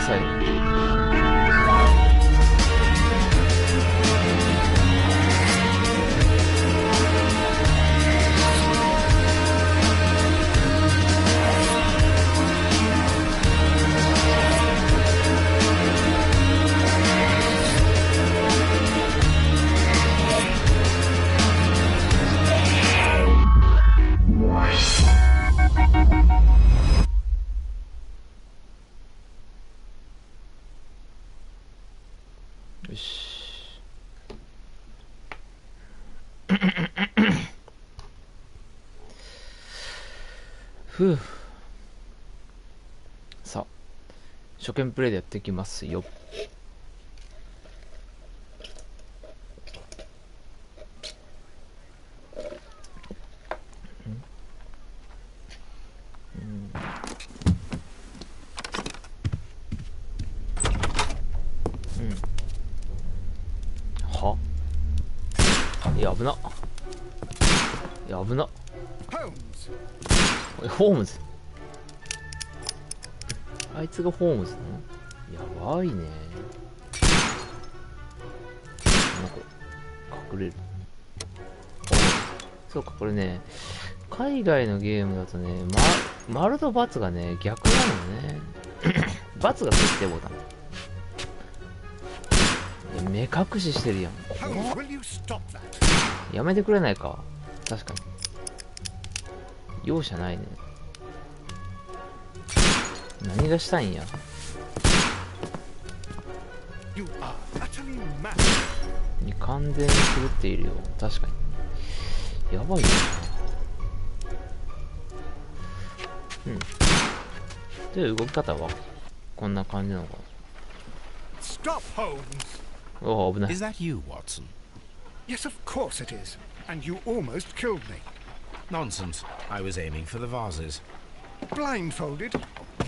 さい。よし。ふう。さあ、初見プレイでやっていきますよ。はいや、危な。いや、危な。ホームズ。あいつがホームズなの？やばいね。なんか隠れる。そうか、これね、海外のゲームだとね、丸と×がね、逆なのね。×が設定ボタン。目隠ししてるやん。やめてくれないか。確かに容赦ないね。何がしたいんや。完全に狂っているよ。確かにやばいよな。で、動き方はこんな感じなのか。おお、危ない。 Is that you, Watson? Yes, of course it is. And you almost killed me. Nonsense. I was aiming for the vases. Blindfolded?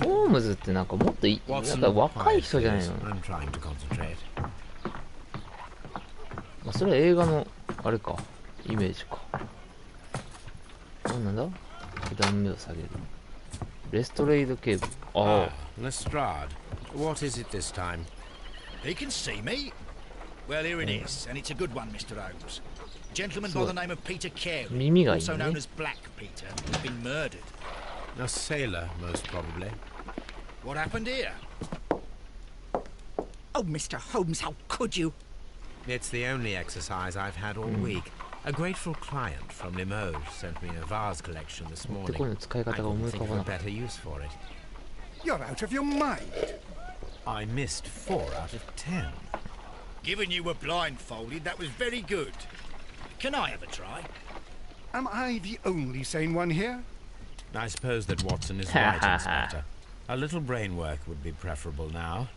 ホームズってなんかもっとなんか若い人じゃないの？ I'm trying to concentrate. それは映画のあれか、イメージか。なんだ？二段目を下げる。レストレイドケーブル。ああ。Lestrade. What is it this time? He can see me. Well, here it is, and it's a good one, Mr. Holmes. Gentleman by the name of Peter Carey, also known as Black Peter, has been murdered. A sailor, most probably. What happened here? Oh, Mr. Holmes, how could you? It's the only exercise I've had all week. A grateful client from Limoges sent me a vase collection this morning. I couldn't think of a better use for it. You're out of your mind. I missed 4 out of 10. Given you were blindfolded, that was very good. Can I have a try? Am I the only sane one here? I suppose that Watson is right, Inspector. A little brain work would be preferable now.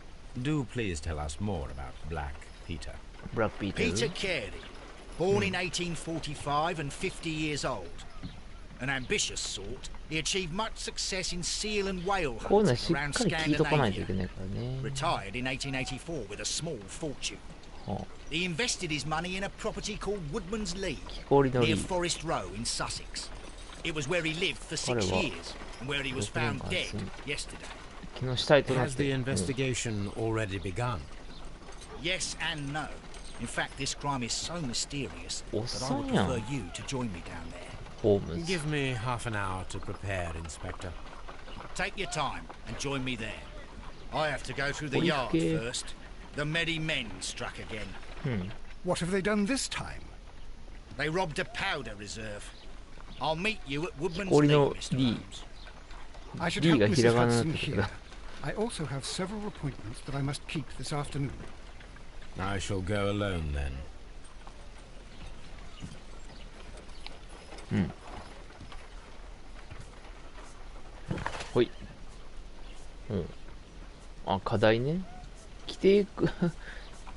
Do please tell us more about Black Peter. Black Peter. Peter Carey, born in 1845 and 50 years old. An ambitious sort, he achieved much success in seal and whale hunting around Scandinavia. Retired in 1884 with a small fortune. He invested his money in a property called Woodman's League, near Forest Row in Sussex. It was where he lived for 6 years, and where he was found dead yesterday. Has the investigation already begun? Yes and no. In fact, this crime is so mysterious that I would prefer you to join me down there. Give me half an hour to prepare, Inspector. Take your time and join me there. I have to go through the yard first. The merry men struck again. What have they done this time? They robbed a powder reserve. I'll meet you at Woodman's League, Mr. Holmes. I should help Mrs. Hudson here. I also have several appointments that I must keep this afternoon. I shall go alone then. ほい。あ、課題ね。着ていく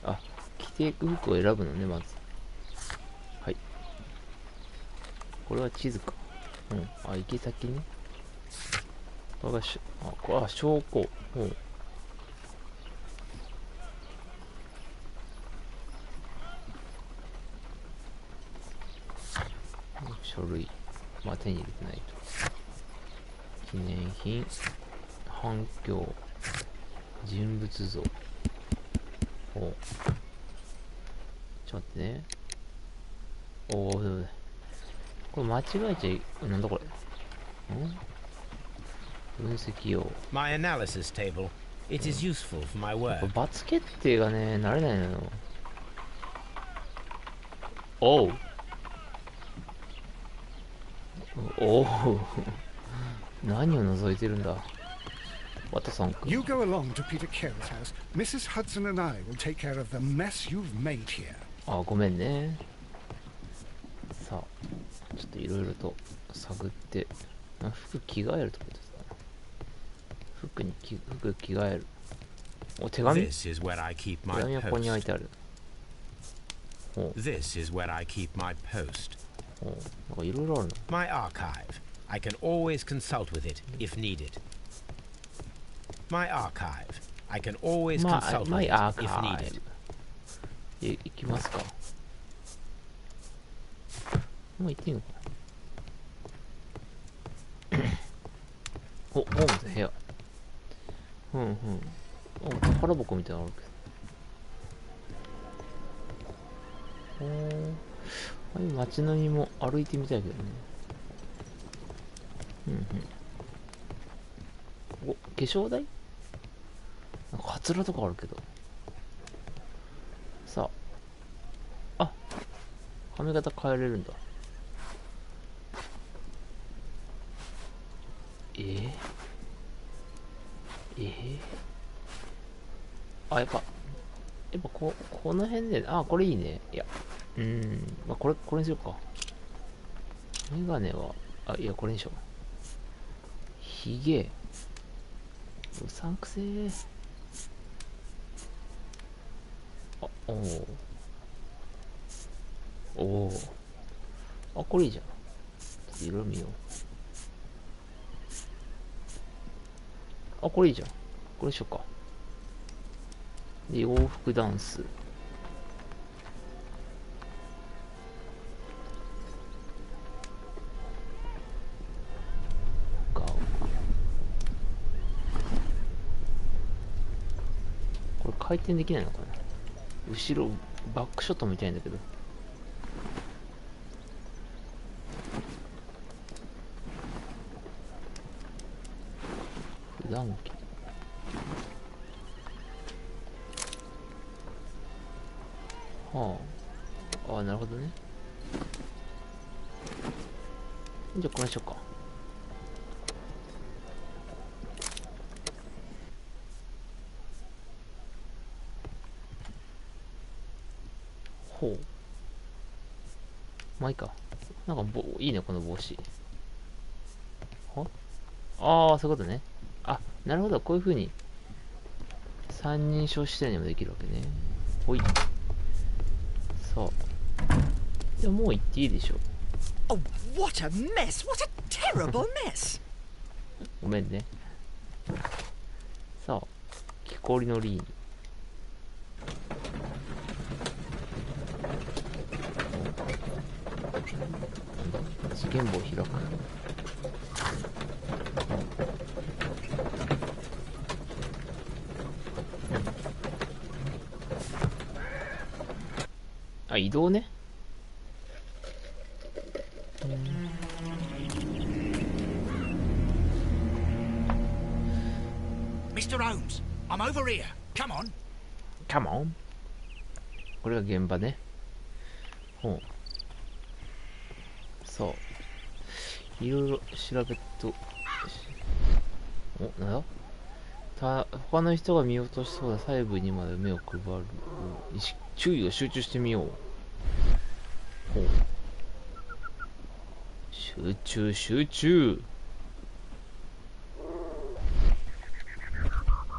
あ、着ていく服を選ぶのね、まず。はい。これは地図か。あ、行き先ね。これがこれは証拠。書類。まあ、手に入れてないと。記念品。反響。人物像。おう。ちょっと待ってね。おお、これ間違えちゃい、なんだこれ。分析用。My analysis table. It is useful for my work. 罰決定がね、慣れないのよ。おう。おう。何を覗いてるんだ。ワトソン君。You go along to Peter Carey's house. Mrs. Hudson and I will take care of the mess you've made here. あ、ごめんね。さあ、ちょっといろいろと探って、服着替えるとこですか。服着替える。お、手紙。手紙はここに置いてある。This is where I keep my post. なんかいろいろあるの。My archive. I can always consult with it if needed. My archive. I can always consult with it if needed. 行きますか。もう行っていいのかな。お、ホームズ部屋。お、宝箱みたいなのあるけど。ああいう街並みも歩いてみたいけどね。お、化粧台？なんかカツラとかあるけど。さあ。あ、髪型変えれるんだ。あ、やっぱこの辺で、あ、これいいね。いや、まあ、これにしようか。メガネは、あ、いや、これにしよう。ひげ。うさんくせー。あ、おー。あ、これいいじゃん。ちょっと色見よう。あ、これいいじゃん。これにしようか。で、洋服ダンス。これ回転できないのかな。後ろ、バックショットみたいんだけど。普段着。はあ。あ、なるほどね。じゃあこれにしようか。ほう。まあいいか。なんかいいね、この帽子。はああ、そういうことね。あ、なるほど。こういう風に三人称視点にもできるわけね。ほい。さあ。じゃあもう行っていいでしょう。Oh, what a mess! What a terrible mess! ごめんね。さあ、木こりのリーン。事件簿を開く。あ、移動ね。Mr. Holmes, I'm over here. Come on. Come on. これが現場ね。ほう。そう。いろいろ調べと。お、なんだ？他の人が見落としそうな細部にまで目を配る。注意を集中してみよう。ほう。集中。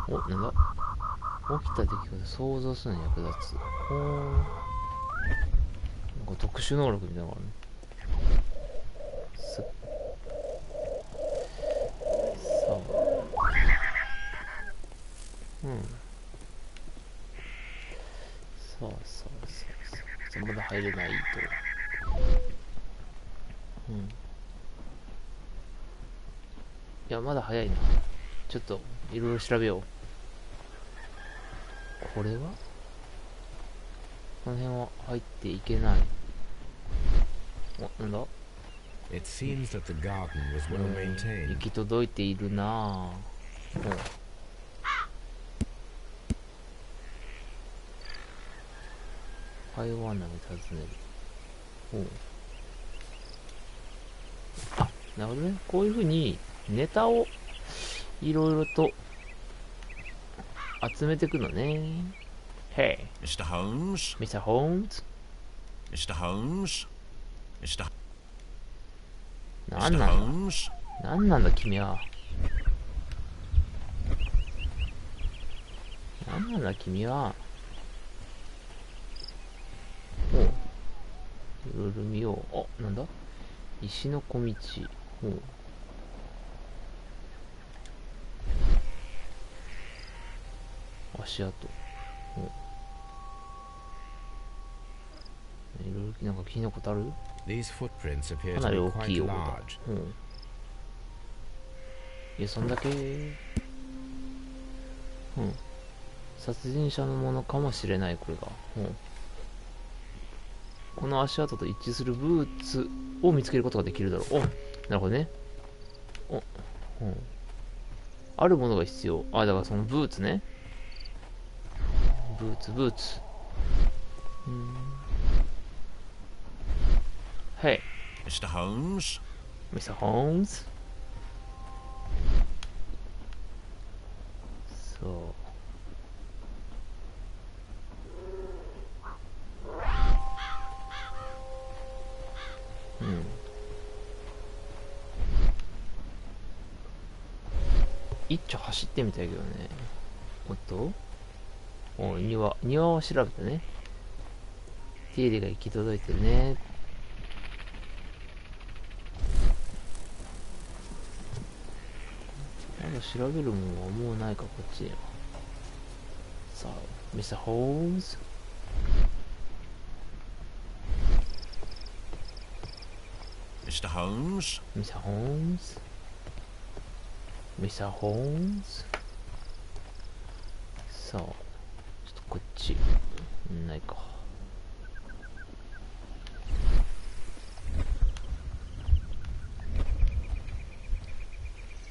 お、なんだ？起きた出来事想像するのに役立つ。ほー。なんか特殊能力みたいなのがあるね。さあ。さあ。まだ入れないと。いや、まだ早いな。ちょっと、いろいろ調べよう。これはこの辺は入っていけない。お、なんだ。It seems that the garden was well 行 maintained. き届いているなぁ。会話なの尋ねる。あ、なるほどね。こういう風にネタをいろいろと集めていくのね。Hey, Mr. Holmes? Mr. Holmes? Mr. Holmes? Mr. なん Mr. なんだ Holmes? なんなんだ君は。なんなんだ君は。おう。いろいろ見よう。あ、なんだ石の小道。おう。足跡。おう。いろいろなんか気になることある？ These footprints appear か to なり be 大 quite きいようだ。 large. うん。いや、そんだけ。うん。殺人者のものかもしれない、これが。うん。この足跡と一致するブーツを見つけることができるだろう。お、なるほどね。お、うん。あるものが必要。あ、だからそのブーツね。ブーツ、ブーツ。Hey, Mr. Holmes? Mr. Holmes? そう。うん。一丁走ってみたいけどね。おっとお、庭を調べたね。手入れが行き届いてるね。まだ調べるものはもうないか、こっちには。さあ、Mr. Holmes? Mr. Holmes? Mr. Holmes? Mr. Holmes? さあ、ちょっとこっち、ないか。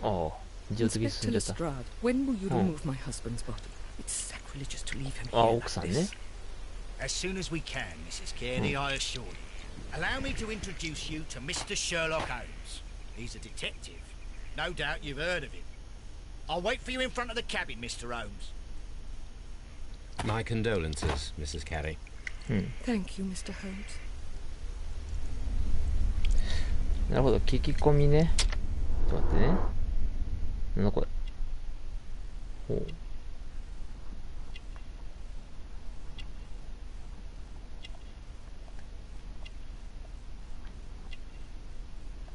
ああ、一応次進んじゃった。 when will you remove my husband's body? It's sacrilegious to leave him あ、 here 奥さ like んね。 this. As soon as we can, Mrs. Kearney, I assure you. Allow me to introduce you to Mr. Sherlock Holmes. He's a detective. No doubt you've heard of him. I'll wait for you in front of the cabin, Mr. Holmes. My condolences, Mrs. Carey. Thank you, Mr. Holmes. なるほど、聞き込みね。ちょっと待ってね。なんだこれ。ほう。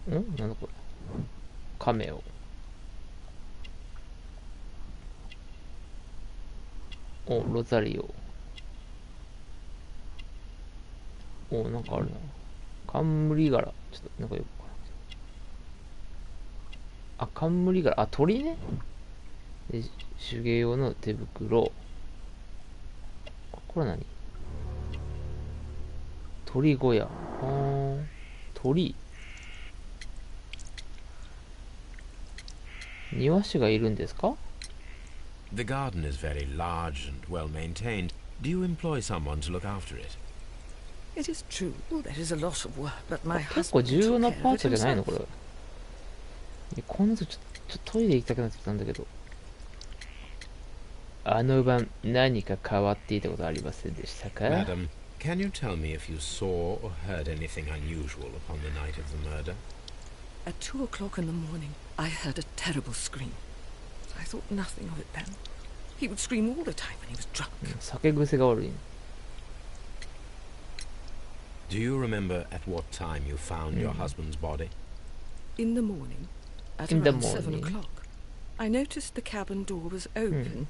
なんだこれ。カメオ。お、ロザリオ。お、なんかあるな。冠柄。ちょっと、なんかよくわからん。あ、冠柄。あ、鳥ね。で、手芸用の手袋。これ何？鳥小屋。鳥。庭師がいるんですか？ The garden is very large and well maintained. Do you employ someone to look after it? It is true, there is a lot of work, but my 結構 husband 重要 took な care パ of ー it トじゃないの himself. これ。こんなとちょっとトイレ行きたくなってきたんだけど。あの晩何か変わっていたことはありませんでしたか？ Madam, can you tell me if you saw or heard anything unusual upon the night of the murder? At 2 o'clock in the morning, I heard a terrible scream. I thought nothing of it then. He would scream all the time when he was drunk. 酒癖が悪い。 Do you remember at what time you found your husband's body? In the morning, at In the around 7 morning. o'clock, I noticed the cabin door was open,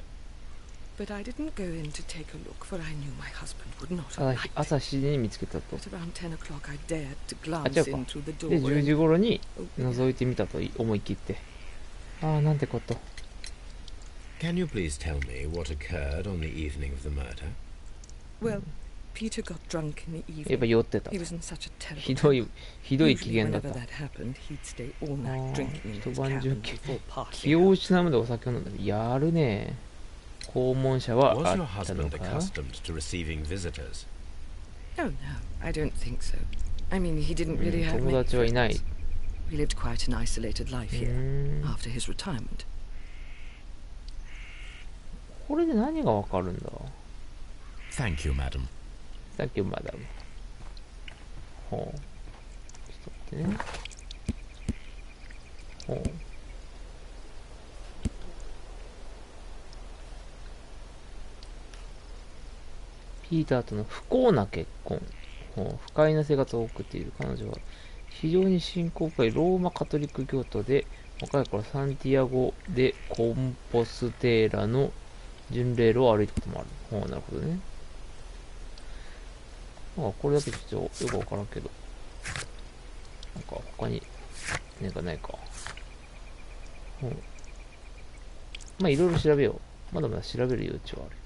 but I didn't go in to take a look, for I knew my husband would not have liked it. 朝7時に見つけたと。 At around 10 o'clock, I dared to あ、 glance 違う in か。 through the で、 doorway. 10時頃に Oh, 覗いてみたと思い切って。ああ、なんてこと。Can you please tell me what occurred on the evening of the murder? Well, Peter got drunk in the やっぱ evening. 酔ってた。 He was in such a ひ terrible どい、 temper. ひどい機 Usually 嫌だっ whenever た。 that happened, he'd stay all night drinking in 一 his 晩中 cabin before 気 partying を out. 失うまでお酒を飲んだ。やるね。訪問者は Was あ your ったの husband か？ accustomed to receiving visitors? Oh no, I don't think so. I mean, he didn't really have 友 many 達はいない。 friends. He lived quite an isolated life う here ーん after his retirement. これで何がわかるんだ？ Thank you, madam. さっきまだ。ほう。ちょっと待ってね。ほう。ピーターとの不幸な結婚。ほう。不快な生活を送っている彼女は、非常に信仰深いローマカトリック教徒で、若い頃サンティアゴ・でコンポステーラの巡礼路を歩いたこともある。ほう、なるほどね。なんかこれだけちょっとよくわからんけど。なんか他に何かないか。うん。まあいろいろ調べよう。まだまだ調べる余地はある。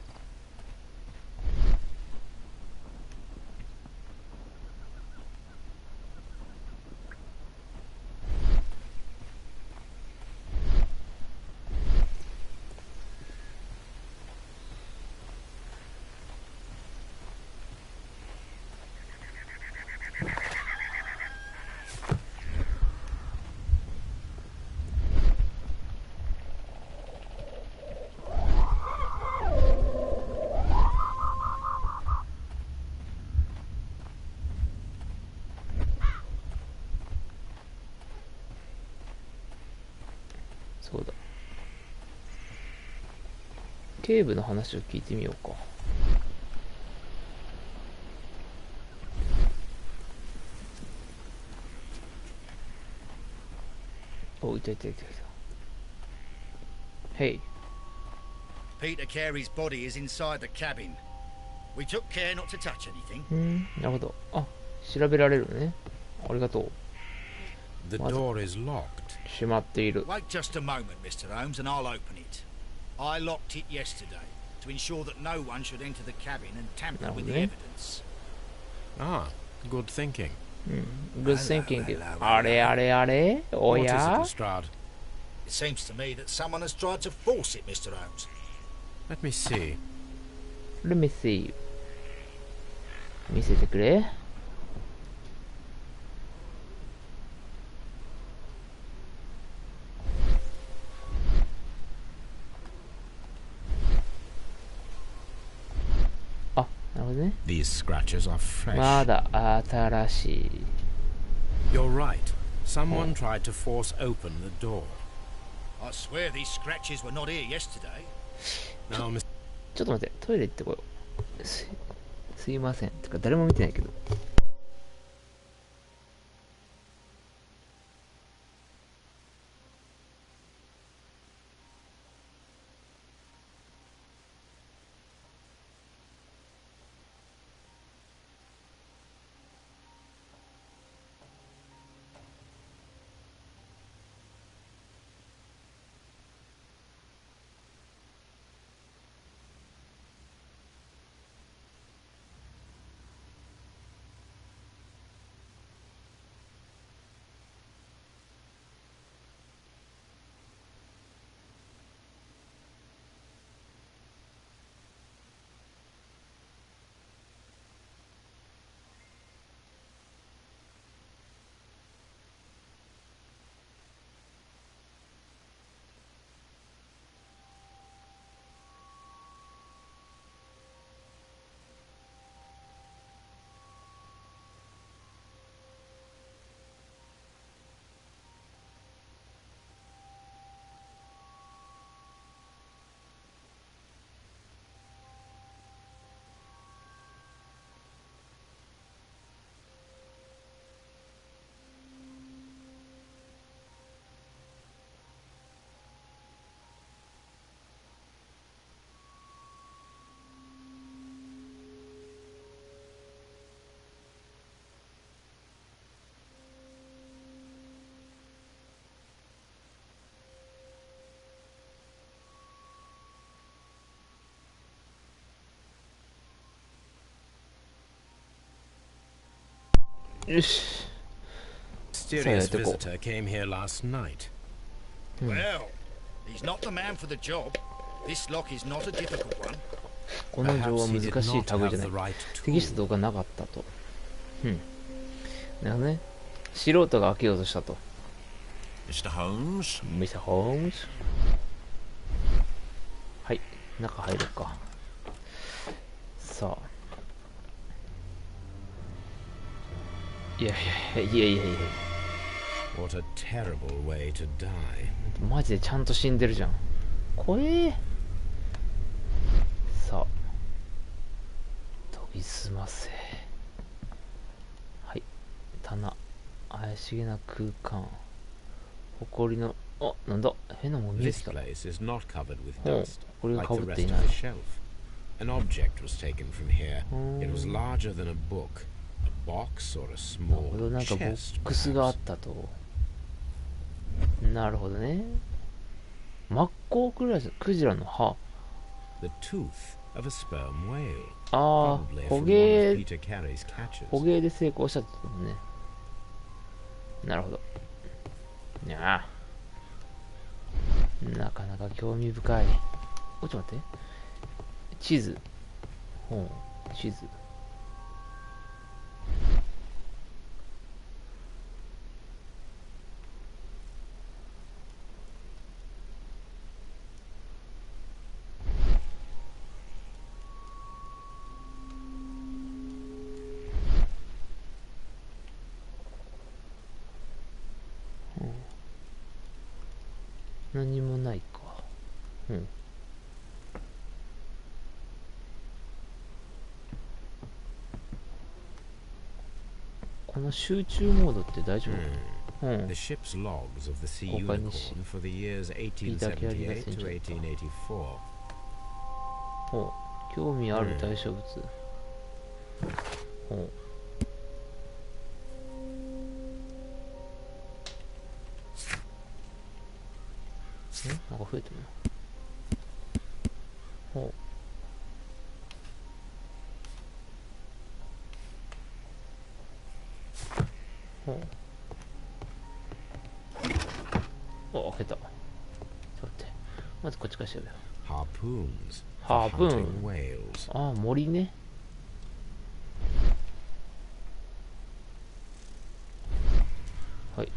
そうだ。警部の話を聞いてみようか。お、いたいたいたいた。Hey. Peter Carey's body is inside the cabin. We took care not to touch anything. なるほど。あ、調べられるね。ありがとう。 The door is locked. 閉まっている。 Wait just a moment, Mr. Holmes, and I'll open it. I locked it yesterday to ensure that no one should enter the cabin and tamper with the Okay. evidence. Ah, good thinking. Good thinking. あれあれあれお What is it, や Lestrade? It seems to me that someone has tried to force it, Mr. Holmes. Let me see. Let me see. 見せてくれ。あ、なるほどね。 These scratches are fresh. まだ新しい。 You're right. Someone tried to force open the door. I swear these scratches were not here yesterday. Now, Mr. ちょっと待って、トイレ行ってこよう。すいません。てか誰も見てないけど。よし。Mysterious visitor came here last night. Well, he's not the man for the job. This lock is not a difficult one. この錠は難しい類じゃない。適した動画なかったと。なるほどね。素人が開けようとしたと。Mr. Holmes? Mr. Holmes? はい、中入るか。さあ。いや。What a terrible way to die. マジでちゃんと死んでるじゃん。怖え。さあ。研ぎ澄ませ。はい。棚。怪しげな空間。埃の、あ、なんだ、変なもん見えてた。これが被っていない。An object was taken from here. It was larger than a book, a box or a small なんかボックスがあったと。なるほどね。マッコウクジラの歯。The tooth of a sperm whale. ああ、捕鯨で成功したってことね。なるほど。いやー、なかなか興味深い。ちょっと待って。地図。地図。何もないか。この集中モードって大丈夫？The ship's logs of the Sea Unicorn for the years 1878 to 1884. 興味ある対象物。なんか増えてるな。開けた。ちょっと待って。まずこっちから調べよう。ハープーン。ああ、森ね。はい。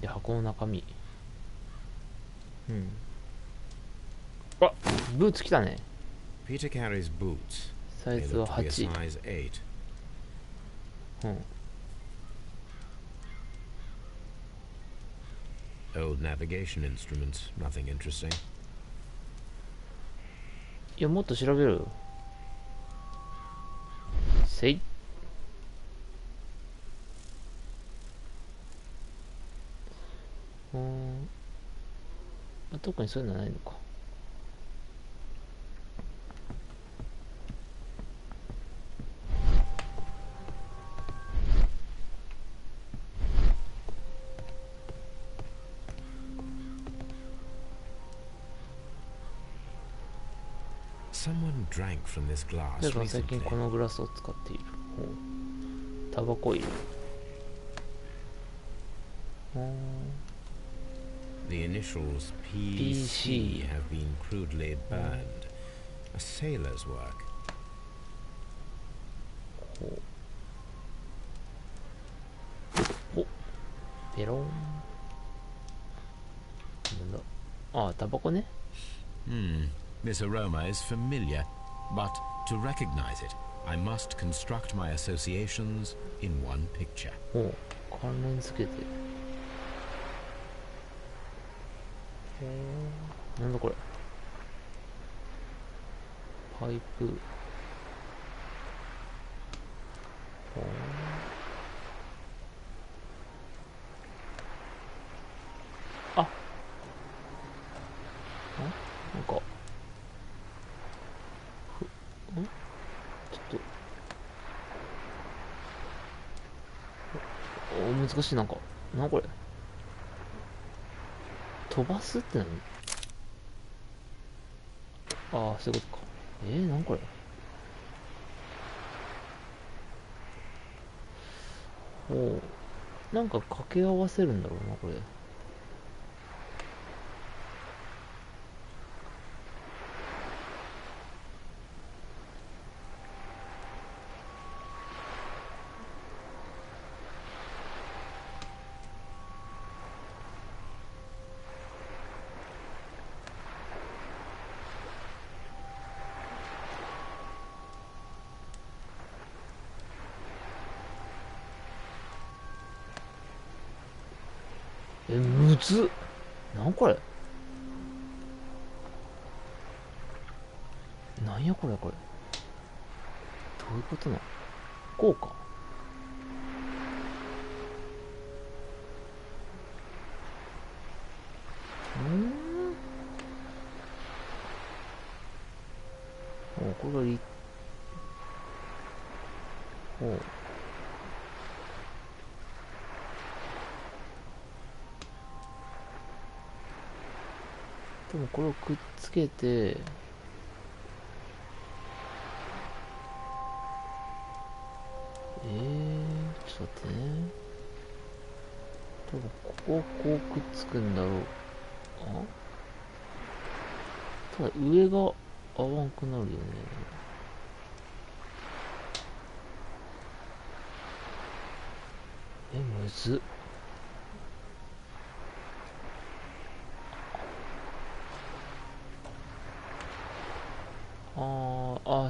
で、箱の中身。あ、ブーツ来たね。Peter carries boots. サイズは8。Old navigation instruments, nothing interesting. いや、もっと調べる。せい。特にそういうのはないのか。Someone drank from this glass だから最 recently. 近このグラスを使っている。タバコ入れ。The initials PC have been crudely burned. A sailor's work. ペロン。なんだ。ああ、タバコね。This aroma is familiar, but to recognize it, I must construct my associations in one picture. 関連付けて。なんだこれ。パイプ。あ、なんか。ちょっと難しい。なんかこれ飛ばすって何？ああ、そういうことか。なんこれ。おう、なんか掛け合わせるんだろうなこれ。むずっ。なんこれ。なんやこれこれ。どういうことなの。こうか。おう、これがおう。でもこれをくっつけて、ちょっと待ってね。多分ここをこうくっつくんだろう。ただ上が合わんくなるよね。むずっ。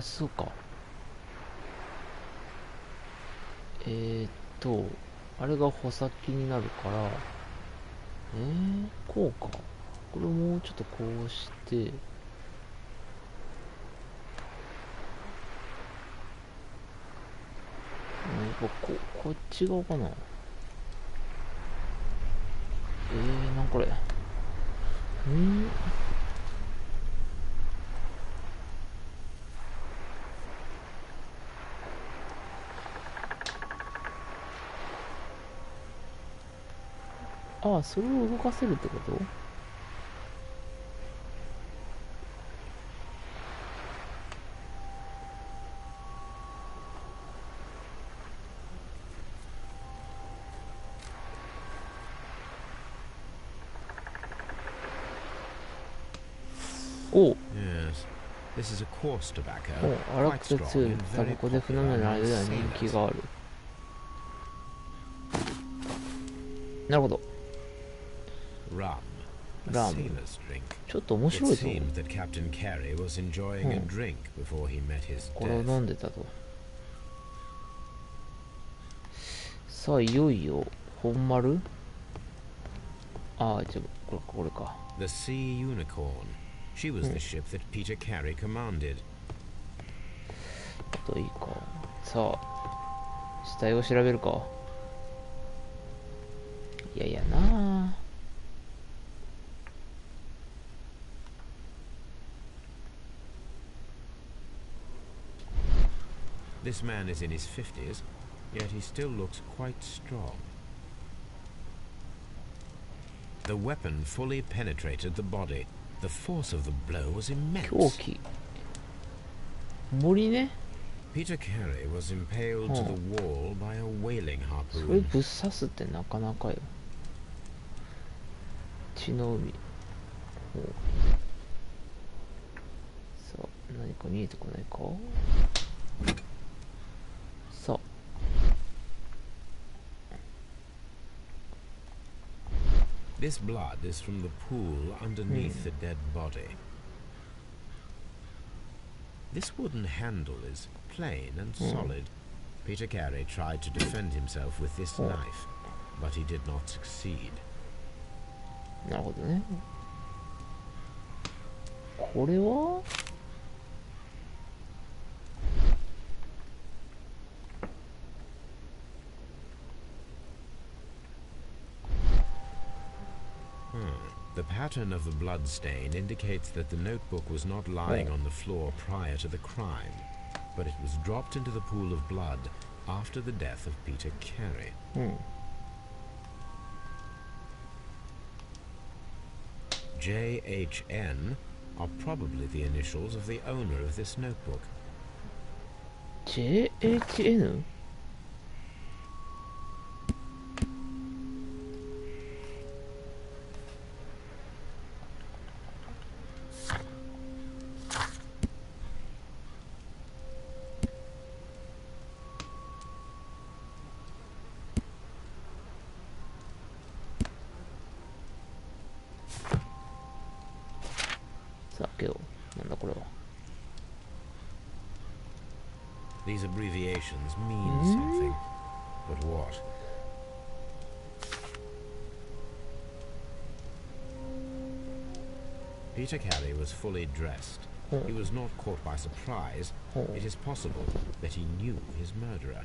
そうか。あれが穂先になるから、こうか。これをもうちょっとこうして、こっち側かな。なんこれ。それを動かせるってこと？おう。荒くて強いタバコで船乗りの間では人気がある。なるほど。ラム。ちょっと面白いぞ。これを飲んでたと。さあいよいよ本丸。じゃあこれか。The Sea Unicorn. She was the ship that Peter Carey commanded. あといいか。さあ死体を調べるか。いやいやなあ。This man is in his 50s, yet he still looks quite strong. The weapon fully penetrated the body. The force of the blow was immense. 凶器。森ね。Peter Carey was impaled to the wall by a whaling それ harpoon. ぶっ刺すってなかなかよ。血の海。さあ何か見えてこないか。さあThis blood is from the pool underneath the dead body. This wooden handle is plain and solid. Peter Carey tried to defend himself with this knife, but he did not succeed. なるほどね。これはThe pattern of the blood stain indicates that the notebook was not lying on the floor prior to the crime, but it was dropped into the pool of blood after the death of Peter Carey. JHN are probably the initials of the owner of this notebook. JHN? さあ、けど、なんだこれは。These abbreviations mean something, but what? Peter Carey was fully dressed. He was not caught by surprise. It is possible that he knew his murderer.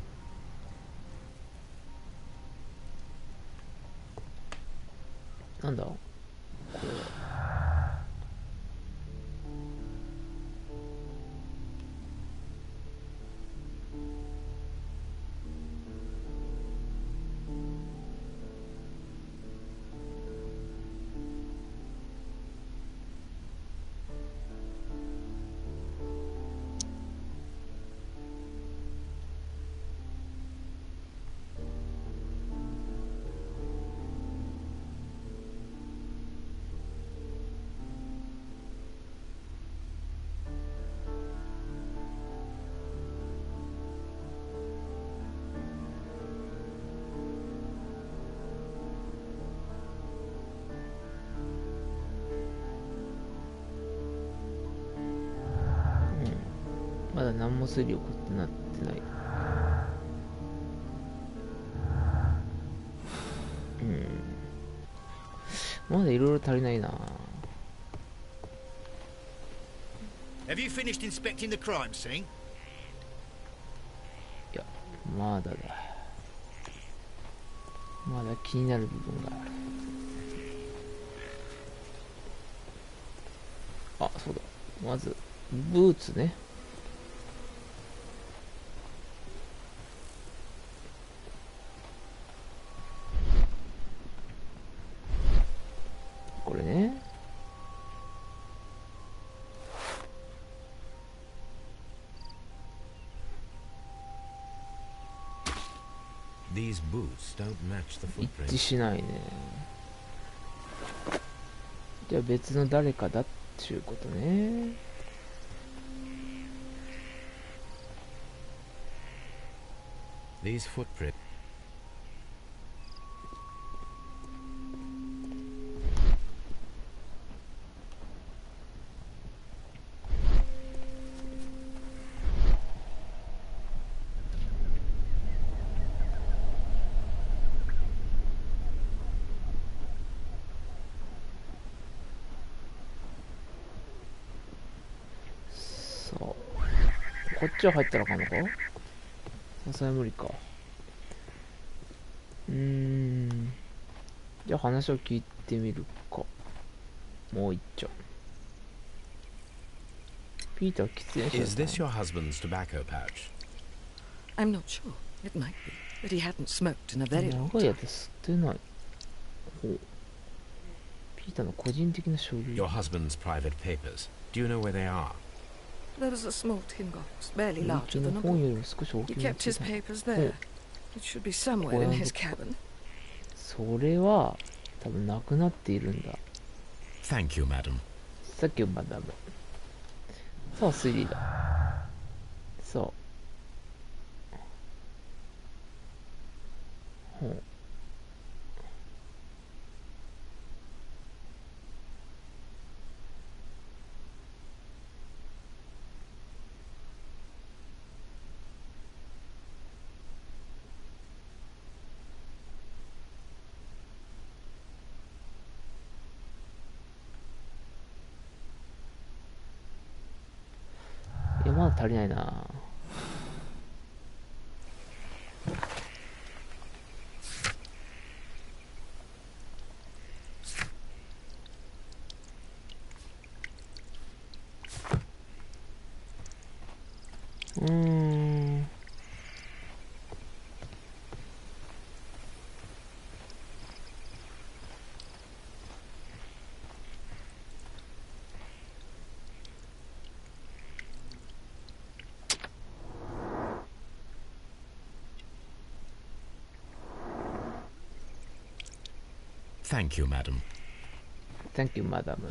なんだこれは。まだ何も推理起こってなってない。まだいろいろ足りないな。Have you finished inspecting the crime scene? いや、まだだ。まだ気になる部分がある。あ、そうだ。まず、ブーツね。これね。These boots don't match the 一致 footprint. しないね。じゃあ別の誰かだっていうことね。These footprints.こっちは入ったらあかんのか。さすがに無理か。じゃあ話を聞いてみるか。もう一丁。ピーター喫煙者だ Is な。 this your husband's tobacco pouch? I'm not sure. It might be. But he hadn't smoked in a very long 長い time. やつ吸ってない。ほう。ピーターの個人的な書類。 Your husband's private papers. Do you know where they are? There was a small tin box, barely 日 larger 記の than a 本よ book. りも少し大 He きな kept his 小さい。 papers there. It should be somewhere in his cabin. それは多分なくなっているんだ。 Thank you, madam. さっきマダム。さあ、推理だ。そう。ほう。いや、まだ足りないな。Thank you, madam. Thank you, madam.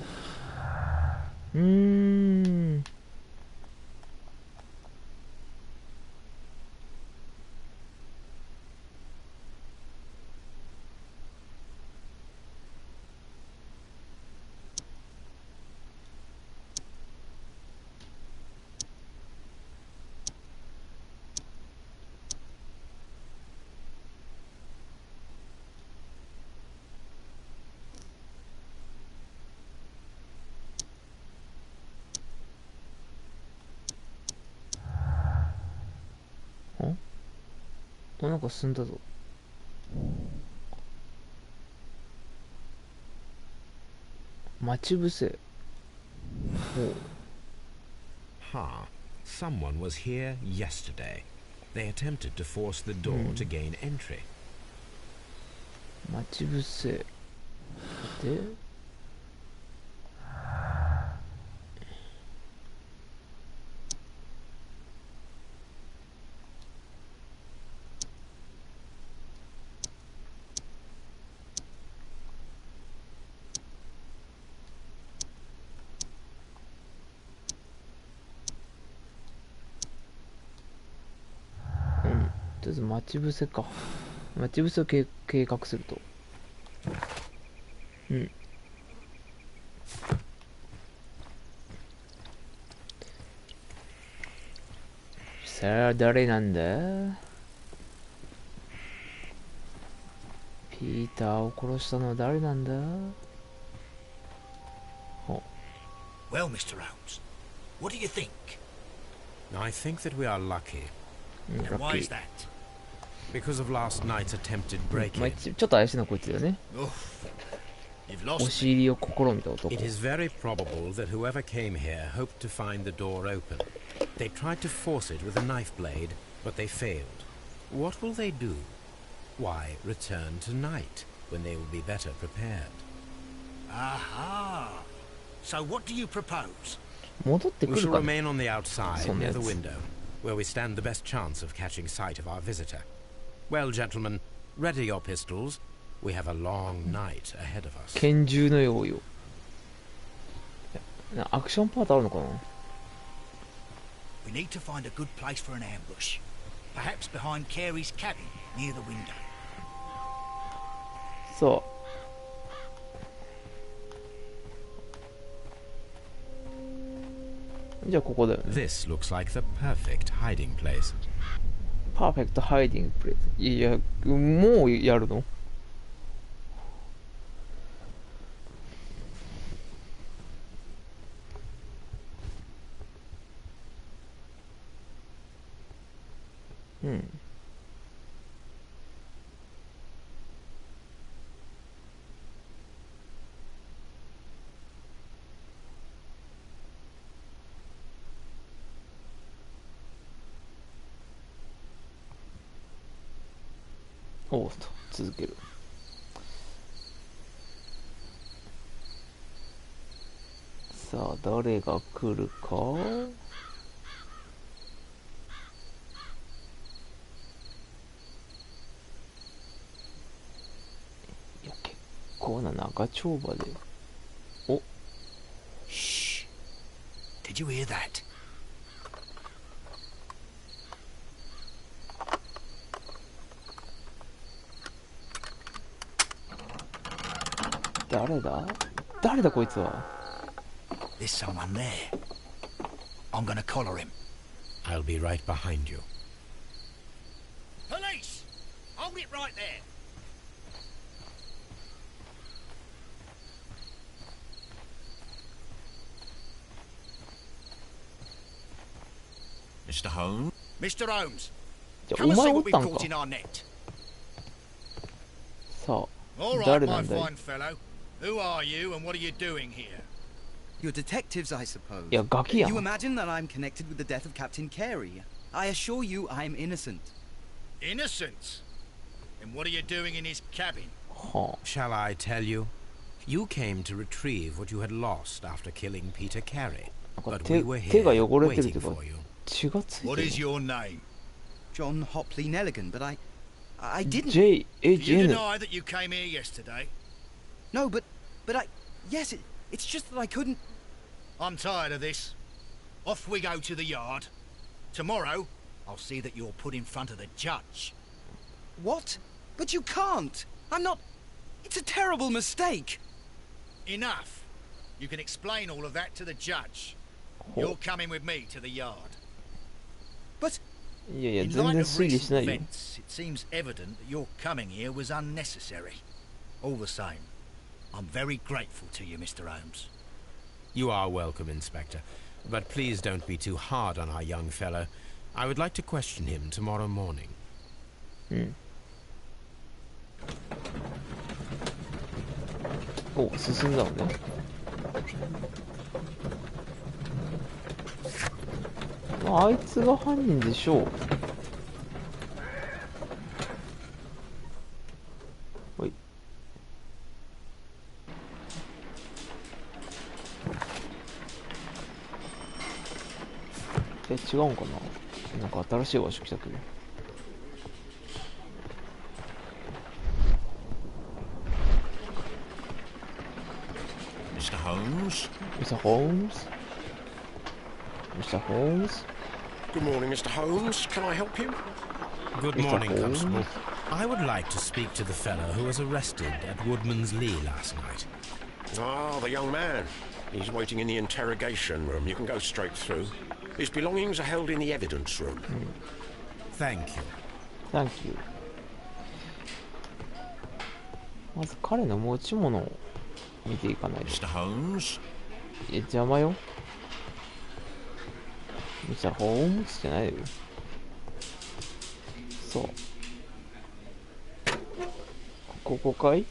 なんか進んだぞ。待ち伏せ。ほう。Ha. Someone was here yesterday. They attempted to force the door to gain entry. 待ち伏せ。で、とりあえず待ち伏せか。待ち伏せを計画すると。さあ、誰なんだ？ピーターを殺したのは誰なんだ？ほう。 Well, Mr. Holmes, what do you think? I think that we are lucky. And why is that? Because of last night's attempted まあ break-in. ちょっと怪しいなこいつだよね。 Oh, you've 押 lost し me. 入りを試みた男。 It is very probable that whoever came here hoped to find the door open. They tried to force it with a knife blade, but they failed. What will they do? Why, return tonight, when they will be better prepared. Aha. So what do you propose? 戻ってく We る shall かね。 remain on the outside, Some near the heads. window, where we stand the best chance of catching sight of our visitor. Well, gentlemen, ready your pistols. We have a long night ahead of us. 拳銃の用意を。アクションパートあるのかな？ We need to find a good place for an ambush. Perhaps behind Carey's cabin, near the window. そう。じゃあここだよね。 This looks like the perfect hiding place. パーフェクトハイディングプレイス。いや、もうやるの？うん。おうと続ける。さあ誰が来るか。いや結構な長丁場で。お Shh. Did you hear that? 誰だこいつは。 There's someone there. I'm gonna collar him. I'll be right behind you. Police! Hold it right there. Mr. Holmes? Mr. Holmes, じゃあ come お and 前 see お what っ we've たん caught か。 in our net. さ All あ right, 誰 my なんだい。 fine fellow. Who are you and what are you doing here? You're detectives, I suppose. いやガキやん。 You imagine that I'm connected with the death of Captain Carey. I assure you I'm innocent. Innocent? And what are you doing in his cabin? は Shall I tell you? You came to retrieve what you had lost after killing Peter Carey. あ。なんか But we were 手が here 汚れてる waiting とか for you. 血がつい What て is る。 your name? John Hopley Nelligan, but I didn't. Do you JN。 deny that you came here yesterday? No, but yes, it's just that I couldn't. I'm tired of this. Off we go to the yard. Tomorrow, I'll see that you're put in front of the judge. What? But you can't. I'm not. It's a terrible mistake. Enough. You can explain all of that to the judge. You're coming with me to the yard. But いやいや In 全 light 然 of 推理しな recent いよ。 events, it seems evident that your coming here was unnecessary. All the same, I'm very grateful to you, Mr. Holmes. You are welcome, Inspector. But please don't be too hard on our young fellow. I would like to question him tomorrow morning. うん。お、進んだのね。あいつが犯人でしょう。ほい。違うんかな。なんか新しい場所来たけど。Mr. Holmes? Mr. Holmes? Mr. Holmes? Good morning, Mr. Holmes. Can I help you? Good Mr. morning, Holmes? Constable. I would like to speak to the fellow who was arrested at Woodman's Lee last night. Ah, the young man. He's waiting in the interrogation room. You can go straight through. His belongings are held in the evidence room. Thank you. Thank you. まず彼の持ち物を見ていかないと。 Mr. Holmes? 邪魔よ。ミスターホームズじゃないよ。そう。ここかい？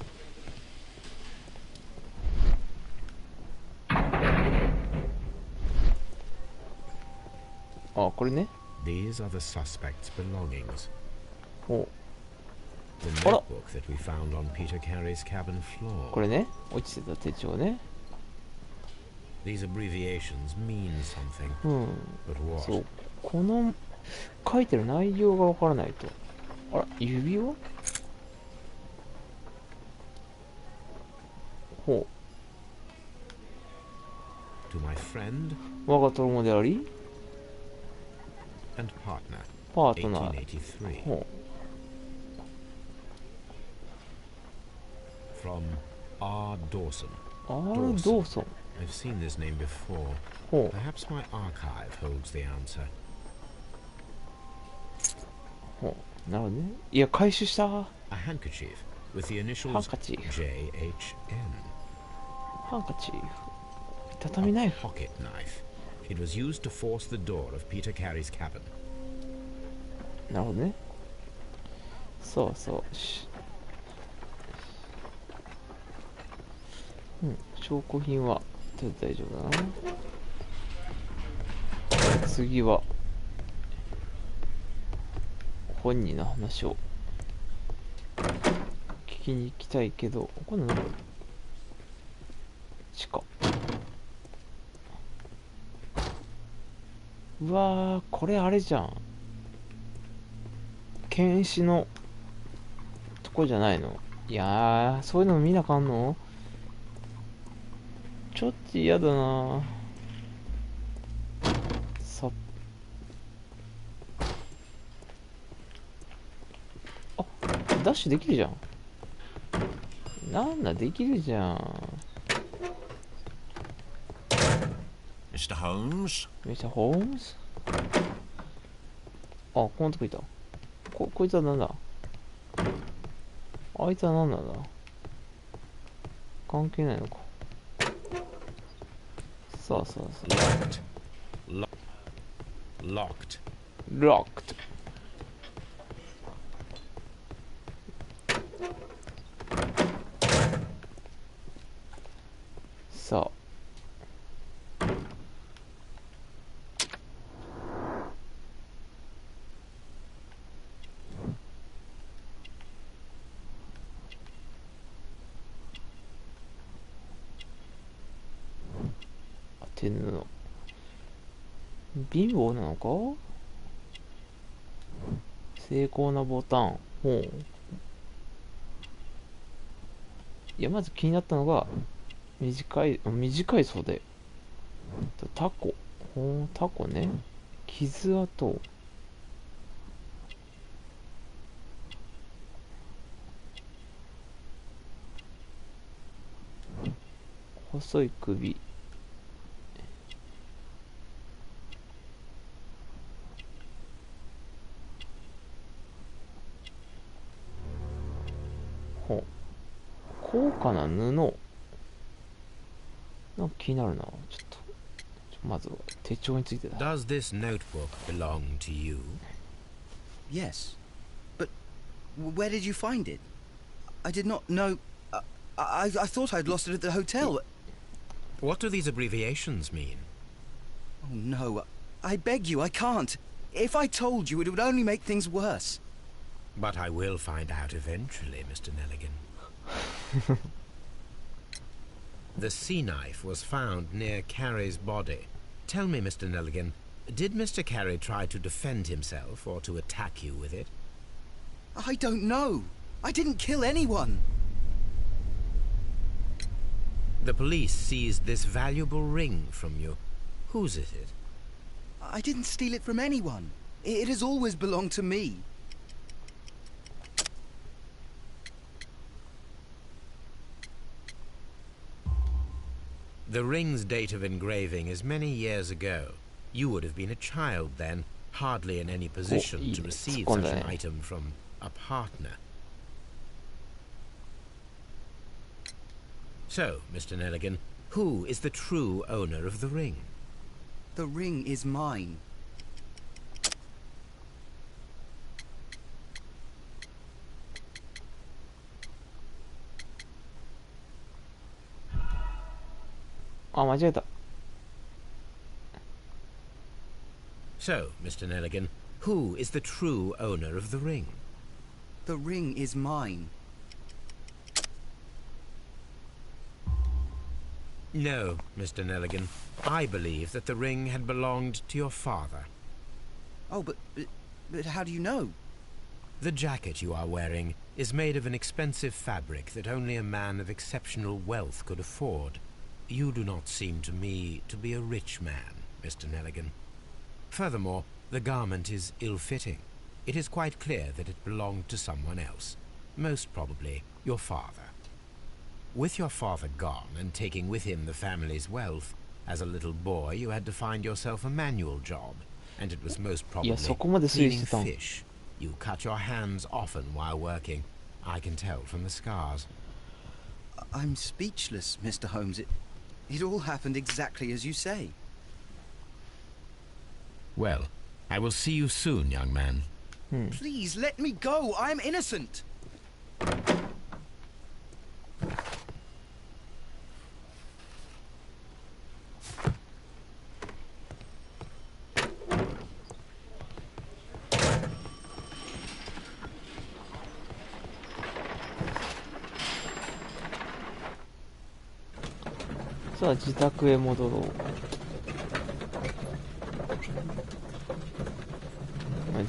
あ、これね。These are the suspect's belongings. お、 The Hold up. notebook that we found on Peter Carey's cabin floor. これね。落ちてた手帳ね。These abbreviations mean something. うん。 But what? そう。この書いてる内容がわからないと。あら、指輪？ほ To my friend う。我が友であり、 and partner. パートナー。 1883. ほ From R. Dawson. う。ドーソン。 I've seen this name before. ほ Perhaps my archive holds the answer. う。ほう。なるほどね。いや、回収した。 A handkerchief with the initials ハンカチーフ。 JHN. ハンカチーフ。畳ナイ A フ。 pocket knife. It was used to force the door of Peter Carey's cabin. なるほどね。そうそう。うん、証拠品はとりあえず大丈夫だな。次は本人の話を聞きに行きたいけど、これなんか地下。うわー、これあれじゃん。検視のとこじゃないの？いやー、そういうの見なあかんの？ちょっと嫌だな。さあ、ダッシュできるじゃん。なんだ、できるじゃん。Mr. Holmes? ミスターホームズ？あ、このとこいた。こいつはなんだ？あいつは何なんだ？関係ないのか。さあさあさあ。Locked. Locked。さあ。手布。貧乏なのか？成功なボタン。ほう。いや、まず気になったのが、短い袖。タコ。ほう、タコね。傷跡。細い首。ほう。高価な布。なんか気になるな。ちょっと。まずは手帳についてだ。 Does this notebook belong to you? Yes. But Where did you find it? I did not know. I thought I'd lost it at the hotel. What do these abbreviations mean? Oh no, I beg you, I can't. If I told you, it would only make things worse. But I will find out eventually, Mr. Nelligan. The sea knife was found near Carey's body. Tell me, Mr. Nelligan, did Mr. Carey try to defend himself or to attack you with it? I don't know. I didn't kill anyone. The police seized this valuable ring from you. Whose is it? I didn't steal it from anyone. It has always belonged to me. The ring's date of engraving is many years ago. You would have been a child then, hardly in any position to receive such an item from a partner. So, Mr. Nelligan, who is the true owner of the ring? The ring is mine. So, Mr. Nelligan, who is the true owner of the ring? The ring is mine. No, Mr. Nelligan. I believe that the ring had belonged to your father. Oh, but how do you know? The jacket you are wearing is made of an expensive fabric that only a man of exceptional wealth could afford. You do not seem to me to be a rich man, Mr. Nelligan. Furthermore, the garment is ill-fitting. It is quite clear that it belonged to someone else, most probably your father. With your father gone and taking with him the family's wealth, as a little boy you had to find yourself a manual job, and it was most probably cleaning fish. You cut your hands often while working. I can tell from the scars. I'm speechless, Mr. Holmes. It all happened exactly as you say. Well, I will see you soon, young man. Please, let me go. I'm innocent.さあ自宅へ戻ろう。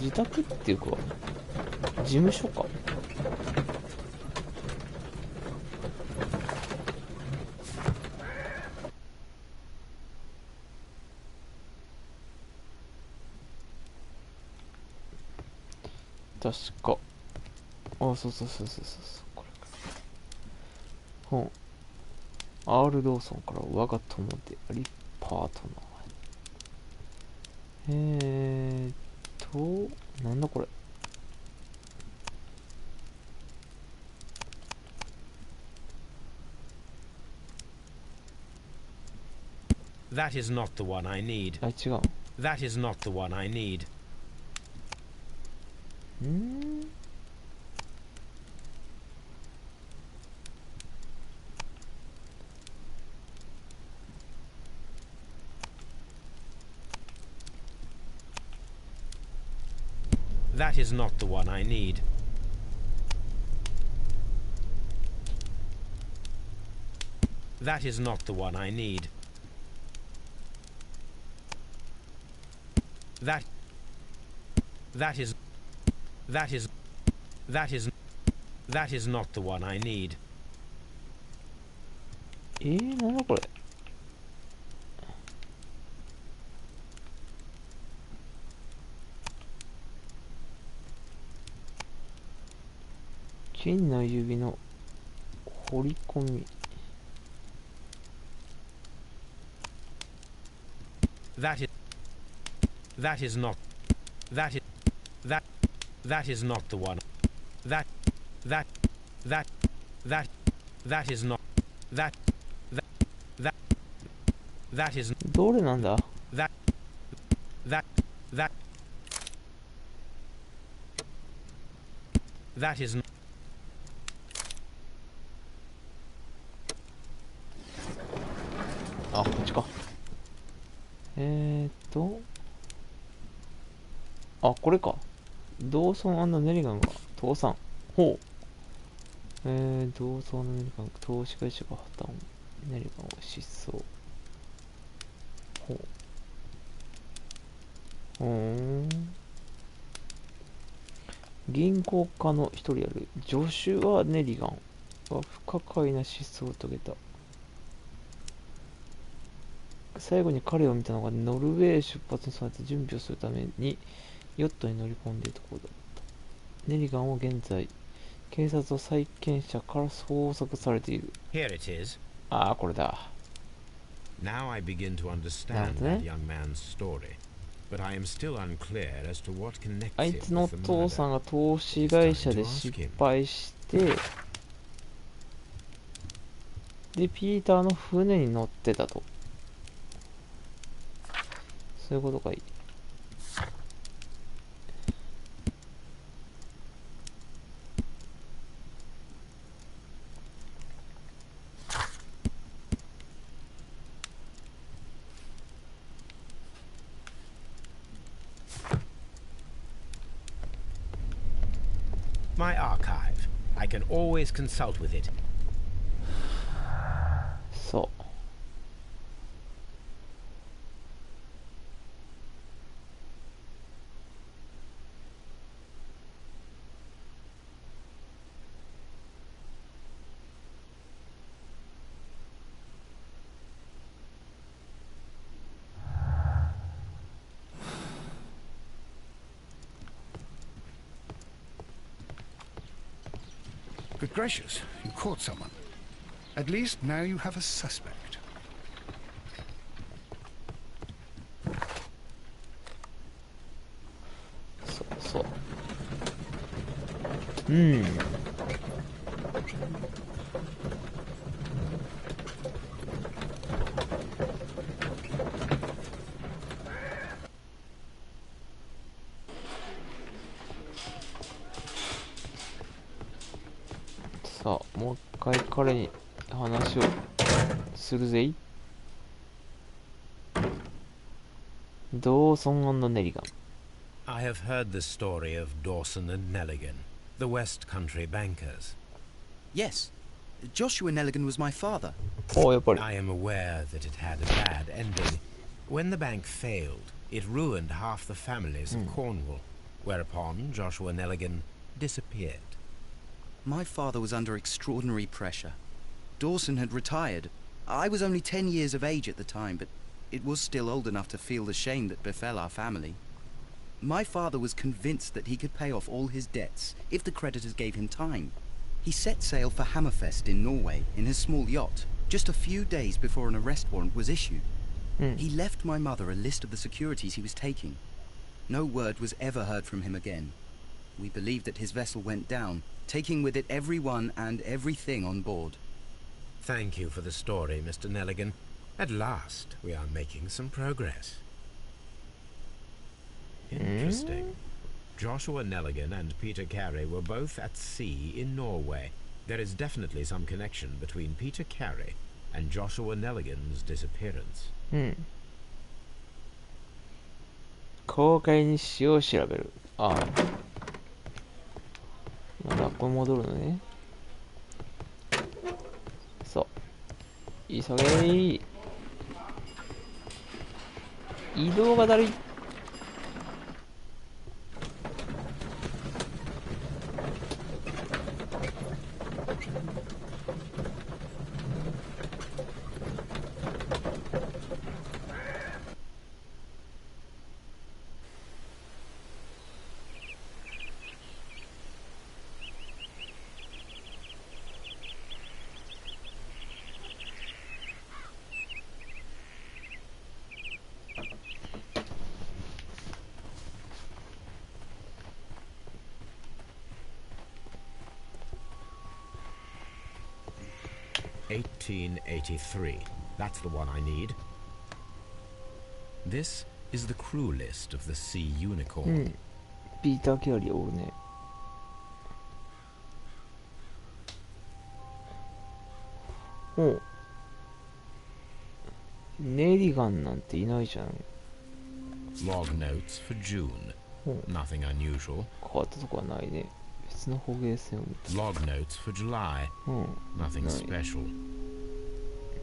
自宅っていうか事務所か。確かあ、そうこれ本Rローソンから我が友でありパートナー。なんだこれ。That is not the one I need. あ、違う。That is not the one I need. That is not the one I need. That is not the one I need. That is not the one I need. なんだこれ。金の指の彫り込み。That is not the one. That is not that is どれなんだ。That is. あ、こっちか。あ、これか。ドーソン&ネリガンが倒産。ほう。ドーソン&ネリガン、投資会社が破綻。ネリガンは失踪。ほう。銀行家の一人あるジョシュア・ネリガンは不可解な失踪を遂げた。最後に彼を見たのがノルウェー出発に備えて準備をするためにヨットに乗り込んでいるところだった。ネリガンは現在警察は債権者から捜索されている。 Here it is. ああ、これだ。 Now I begin to understand that young man's story, but I am still unclear as to what connects あい him つのお with the 父さん murder. が投資会社で失敗してでピーターの船に乗ってたと。そういうことかい。My archive. I can always consult with it. そう。Good gracious, you caught someone. At least now you have a suspect. そう。うん。さあ、もう一回彼に話をするぜい。ドーソン&ネリガン。I have heard the story of Dawson and Nelligan, the West Country bankers. Yes. Joshua Nelligan was my father. お、やっぱり。 I am aware that it had a bad ending. When the bank failed, it ruined half the families of Cornwall, whereupon Joshua Nelligan disappeared. My father was under extraordinary pressure. Dawson had retired. I was only 10 years of age at the time, but it was still old enough to feel the shame that befell our family. My father was convinced that he could pay off all his debts if the creditors gave him time. He set sail for Hammerfest in Norway in his small yacht, just a few days before an arrest warrant was issued. He left my mother a list of the securities he was taking. No word was ever heard from him again. We believe that his vessel went down, taking with it everyone and everything on board. Thank you for the story, Mr. Nelligan. At last, we are making some progress. Interesting. Joshua Nelligan and Peter Carey were both at sea in Norway. There is definitely some connection between Peter Carey and Joshua Nelligan's disappearance. 公開日誌を調べる。ああ。またここに戻るのね。そう。急げー。移動がだるい。1883. That's the one I need. This is the crew list of the Sea Unicorn. ピーター・キャリーおるね。おう。ネリガンなんていないじゃん。 Log notes for June. おう。 Nothing unusual. 変わったとこはないね。別の捕鯨船を見た。 Log notes for July. うん。 Nothing ない。 special.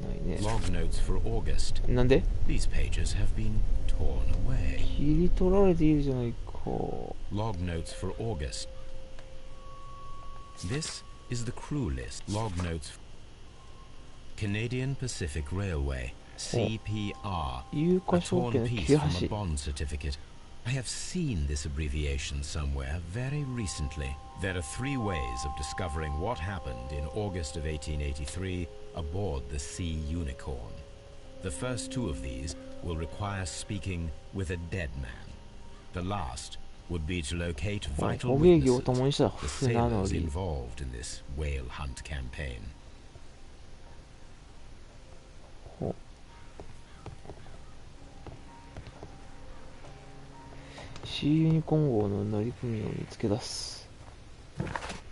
ないね。 Log notes for August. なんで These pages have been torn away. 切り取られているじゃないか。 Log notes for August. This is the crew list. Log notes for Canadian Pacific Railway. CPR. 有 A 価証 torn 券の piece 切れ from a 端。 bond certificate. I have seen this abbreviation somewhere very recently. There are 3 ways of discovering what happened in August of 1883 aboard the Sea Unicorn. The first 2 of these will require speaking with a dead man. The last would be to locate 捕 vital 鯨業を witnesses, 共にした the 船乗 sailors り。 involved in this whale hunt campaign. ほう。シーユニコン号の乗組員を見つけ出す。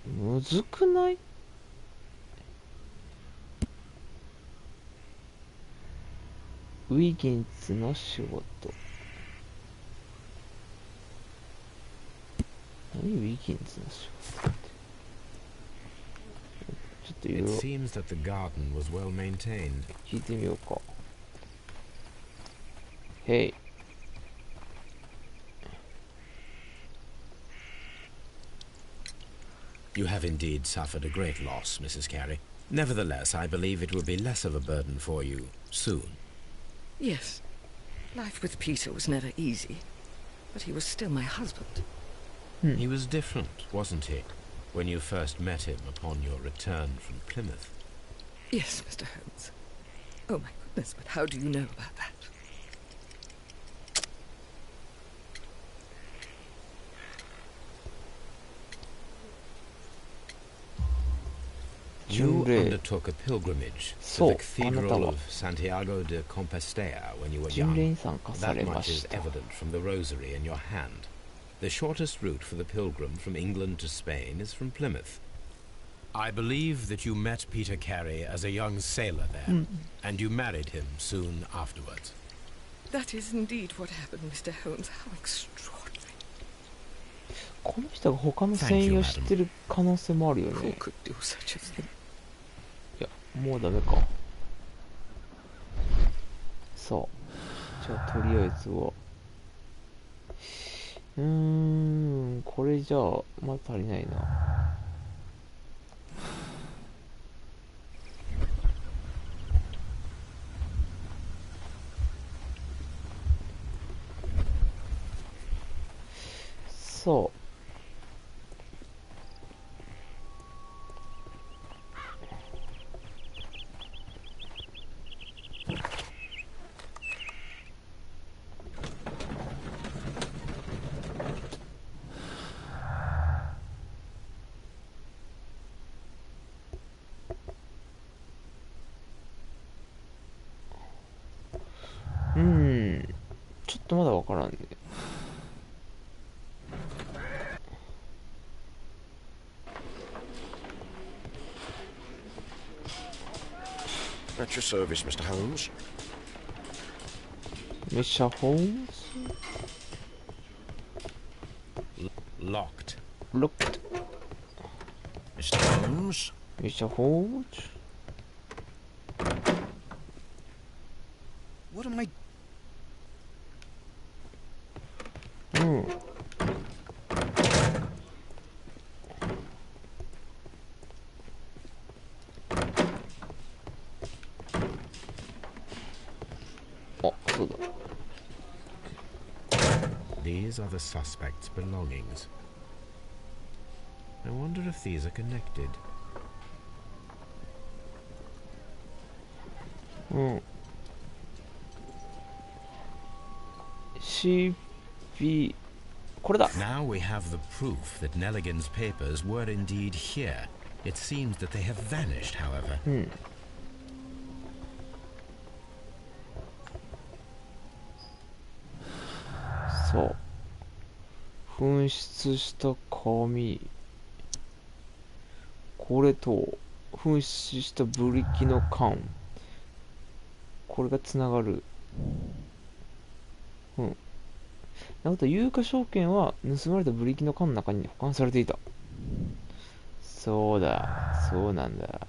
むずくない？ウィギンズの仕事。何ウィギンズの仕事って。ちょっといろい It ろ seems that the garden was well maintained. 聞いてみようか。へい。You have indeed suffered a great loss, Mrs. Carey. Nevertheless, I believe it will be less of a burden for you soon. Yes. Life with Peter was never easy, but he was still my husband. He was different, wasn't he, when you first met him upon your return from Plymouth? Yes, Mr. Holmes. Oh my goodness, but how do you know about that? You 巡礼。 undertook a pilgrimage to そう、 the あなた Cathedral は of Santiago de Compostela when you were 巡礼 young. に参加さ That れま much し is た。 evident from the rosary in your hand. The shortest route for the pilgrim from England to Spain is from Plymouth. I believe that you met Peter Carey as a young sailor there, and you married him soon afterwards. That is indeed what happened, Mr. Holmes. How extraordinary. この人が他の船員を知ってる可能性もあるよ Who ね。 could do such a thing? いや、もうダメか。さあ、じゃあとりあえずは。これじゃあ、まだ足りないな。さあ。ちょっとまだわからんね。At your service, Mr. Holmes. ミシャ・ホームズ Locked. ロック Mr. Holmes? ミシャ・ホームズ What am I... あ、そうだ。 These are the suspect's belongings. I wonder if these are connected. CB これだ。 Now we have the proof that Nelligan's papers were indeed here. It seems that they have vanished, however. さあ、紛失した紙、これと紛失したブリキの缶。これがつながる。なるほど、有価証券は盗まれたブリキの缶の中に保管されていた。そうだ、そうなんだ。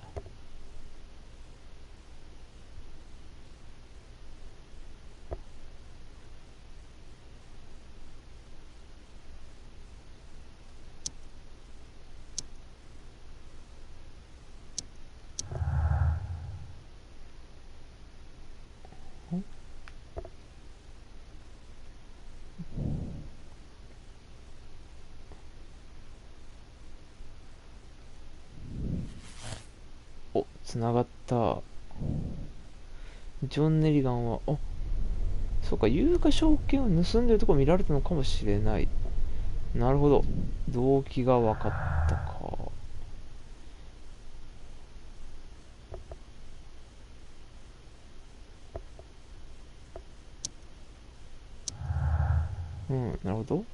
お、つながった。ジョン・ネリガンは、そうか、有価証券を盗んでるとこ見られたのかもしれない。なるほど。動機が分かったか。なるほど。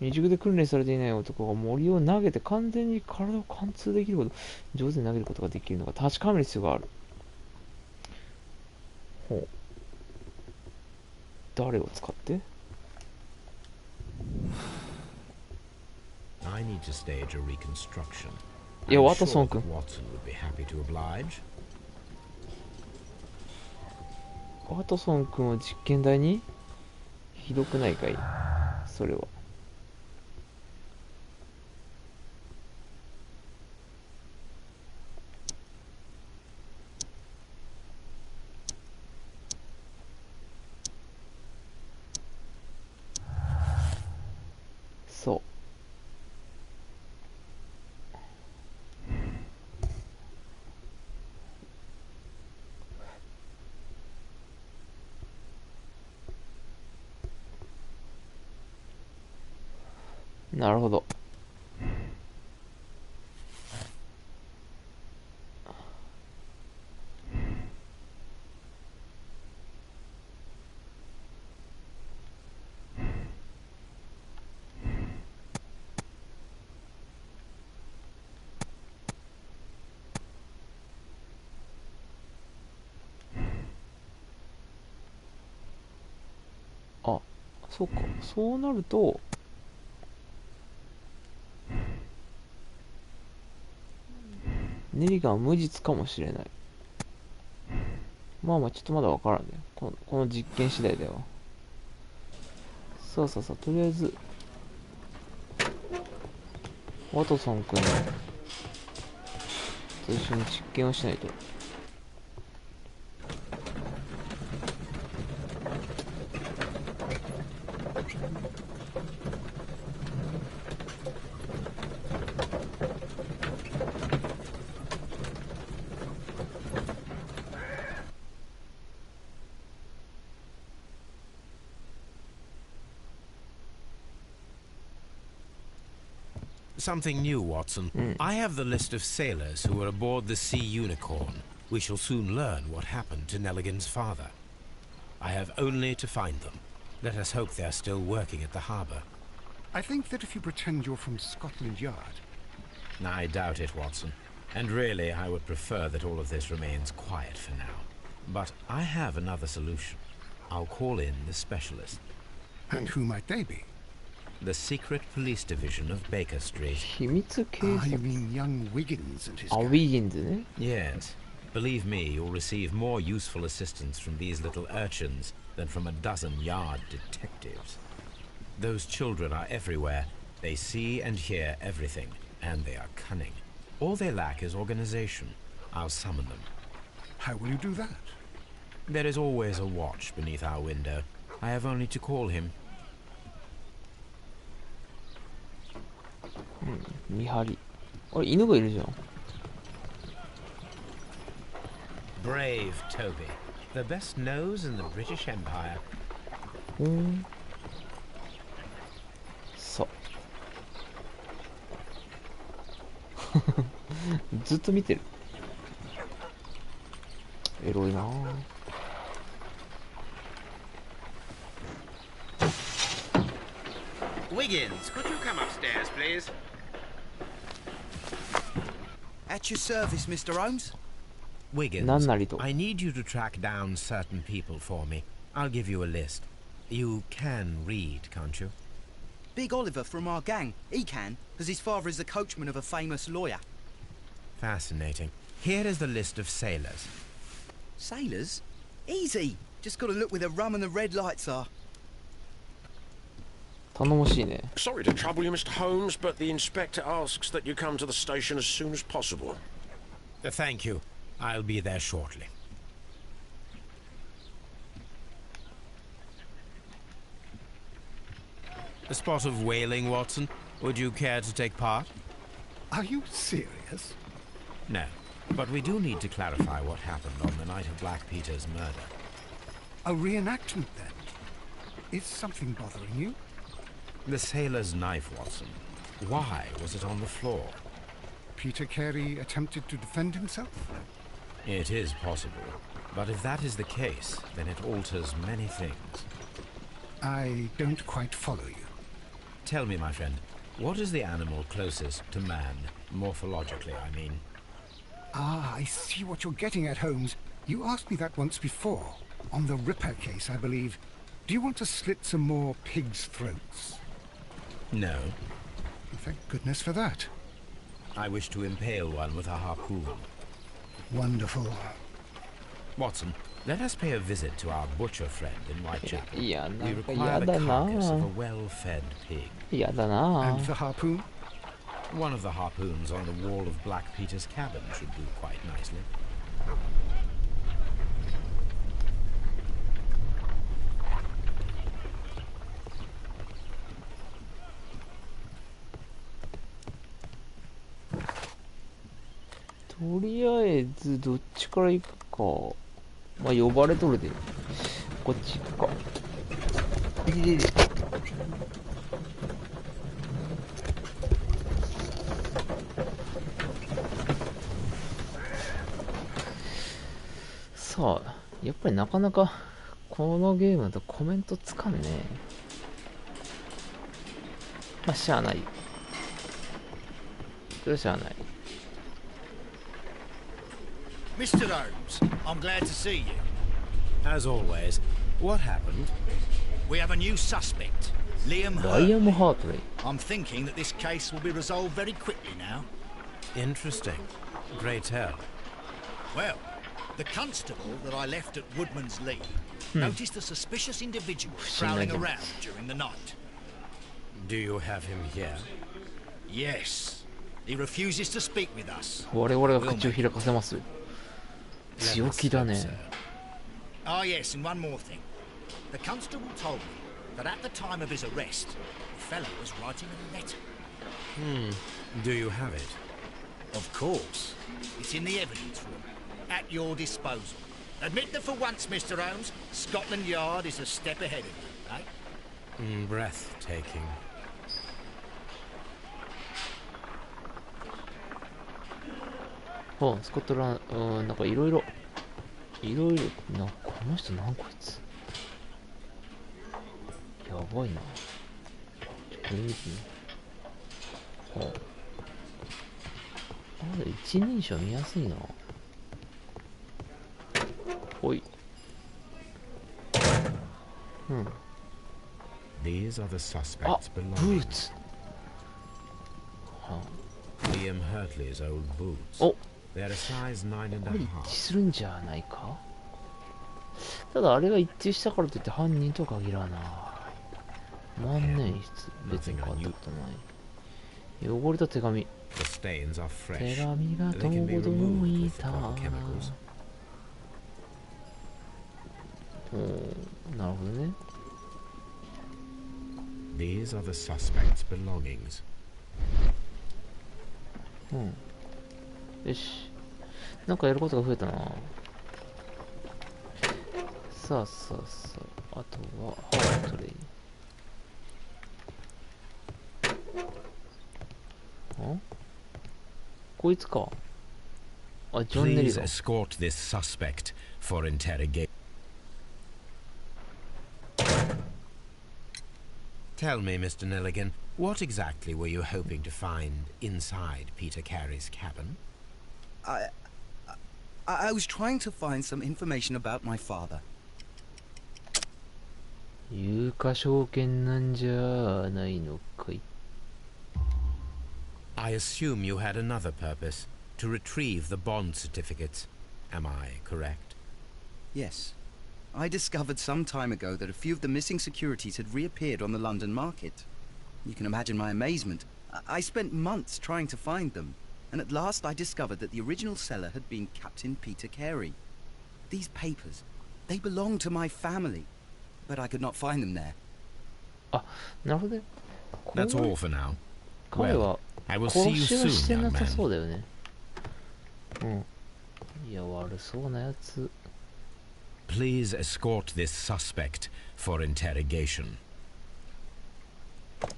未熟で訓練されていない男が森を投げて完全に体を貫通できるほど上手に投げることができるのが確かめる必要がある。誰を使って？ I need to stage a reconstruction. いや、ワトソン君。Watson would be happy to oblige. ワトソン君を実験台に？ひどくないかい？それは。そう。なるほど。そうか。そうなると、ネリガンは無実かもしれない。まあちょっとまだわからんね。この実験次第では。そう、とりあえず、ワトソン君と一緒に実験をしないと。Something new, Watson. I have the list of sailors who were aboard the Sea Unicorn. We shall soon learn what happened to Nelligan's father. I have only to find them. Let us hope they are still working at the harbour. I think that if you pretend you're from Scotland Yard... I doubt it, Watson. And really, I would prefer that all of this remains quiet for now. But I have another solution. I'll call in the specialist. And who might they be? The secret police division of Baker Street. 秘密警察。You mean young Wiggins and his gang? Wiggins ね。Yes. Believe me, you'll receive more useful assistance from these little urchins than from a dozen yard detectives. Those children are everywhere. They see and hear everything, and they are cunning. All they lack is organization. I'll summon them. How will you do that? There is always a watch beneath our window. I have only to call him. 見張り。あれ、犬がいるじゃん。Brave Toby, the best nose in the British Empire. そう。ずっと見てる。エロいなぁ。Wiggins, could you come upstairs, please? At your service, Mr. Holmes. Wiggins, なんなりと。 I need you to track down certain people for me. I'll give you a list. You can read, can't you? Big Oliver from our gang. He can, because his father is the coachman of a famous lawyer. Fascinating. Here is the list of sailors. Sailors? Easy. Just got to look where the rum and the red lights are. 頼もしいね。 Sorry to trouble you, Mr. Holmes, but the inspector asks that you come to the station as soon as possible. Thank you. I'll be there shortly. A spot of whaling, Watson. Would you care to take part? Are you serious? No. But we do need to clarify what happened on the night of Black Peter's murder. A reenactment, then? Is something bothering you? The sailor's knife, Watson. Why was it on the floor? Peter Carey attempted to defend himself? It is possible. But if that is the case, then it alters many things. I don't quite follow you. Tell me, my friend, what is the animal closest to man, morphologically, I mean? Ah, I see what you're getting at, Holmes. You asked me that once before. On the Ripper case, I believe. Do you want to slit some more pigs' throats? No. Thank goodness for that. I wish to impale one with a harpoon. Wonderful. Watson, let us pay a visit to our butcher friend in Whitechapel. いや、な We んか require 嫌 the だな carcass of a well-fed pig. 嫌だな And the harpoon? One of the harpoons on the wall of Black Peter's cabin should do quite nicely.とりあえずどっちから行くか。まあ呼ばれとるでこっち行くか。いでででさあやっぱりなかなかこのゲームだとコメントつかんね。まあしゃあない。それはしゃあない。 Mr. Holmes, I'm glad to see you. As always, what happened? We have a new suspect, Liam ライア Hurley. ム・ハートレイ。 I'm thinking that this case will be resolved very quickly now. Interesting. Pray tell. Well, the constable that I left at Woodman's Lee noticed a suspicious individual prowling around during the night. Do you have him here? Yes. He refuses to speak with us. 我々が口を開かせますよ。強気だね。 Ah, yes, and one more thing. The constable told me that at the time of his arrest, the fellow was writing a letter. Do you have it? Of course. It's in the evidence room, at your disposal. Admit that for once, Mr. Holmes, Scotland Yard is a step ahead of you, eh? Breathtaking. あ、スコットランド、なんかいろいろ、な、この人なんこいつ。やばいな。これ見てね。はあ。一人称見やすいな。ほい。うん。 These are the あ、 suspects ブ belonging. ーツ。は Liam Hurtley's old boots. あ。お、 They're a size 9 こ and れ a 一致 half. するんじゃないか。ただあれが一致したからといって犯人とは限らない。万年筆、別に変わったことない。汚れた手紙。 The stains are 手 fresh. 紙が They can be 届 removed い with the た。 proper chemicals. おー、なるほどね。 These are the suspects' belongings. うん。よし。なんかやることが増えたな。さあさあさあ、あとはハートレイ。ん？こいつか。あ、ジョン・ネリ Please だ。 escort this suspect for interrogation. Tell me, Mr. Nelligan, what exactly were you hoping to find inside Peter Carey's cabin? I was trying to find some information about my father. 有価証券なんじゃないのかい。I assume you had another purpose, to retrieve the bond certificates. Am I correct? Yes. I discovered some time ago that a few of the missing securities had reappeared on the London market. You can imagine my amazement. I spent months trying to find them, and at last I discovered that the original seller had been Captain Peter Carey. These papers, they belong to my family, but I could not find them there. あ、なるほどね。That's all for now. 彼は I will see 殺 you しをし soon, て young なさ man. そうだよね。うん。いや、悪そうなやつ。Please escort this suspect for interrogation.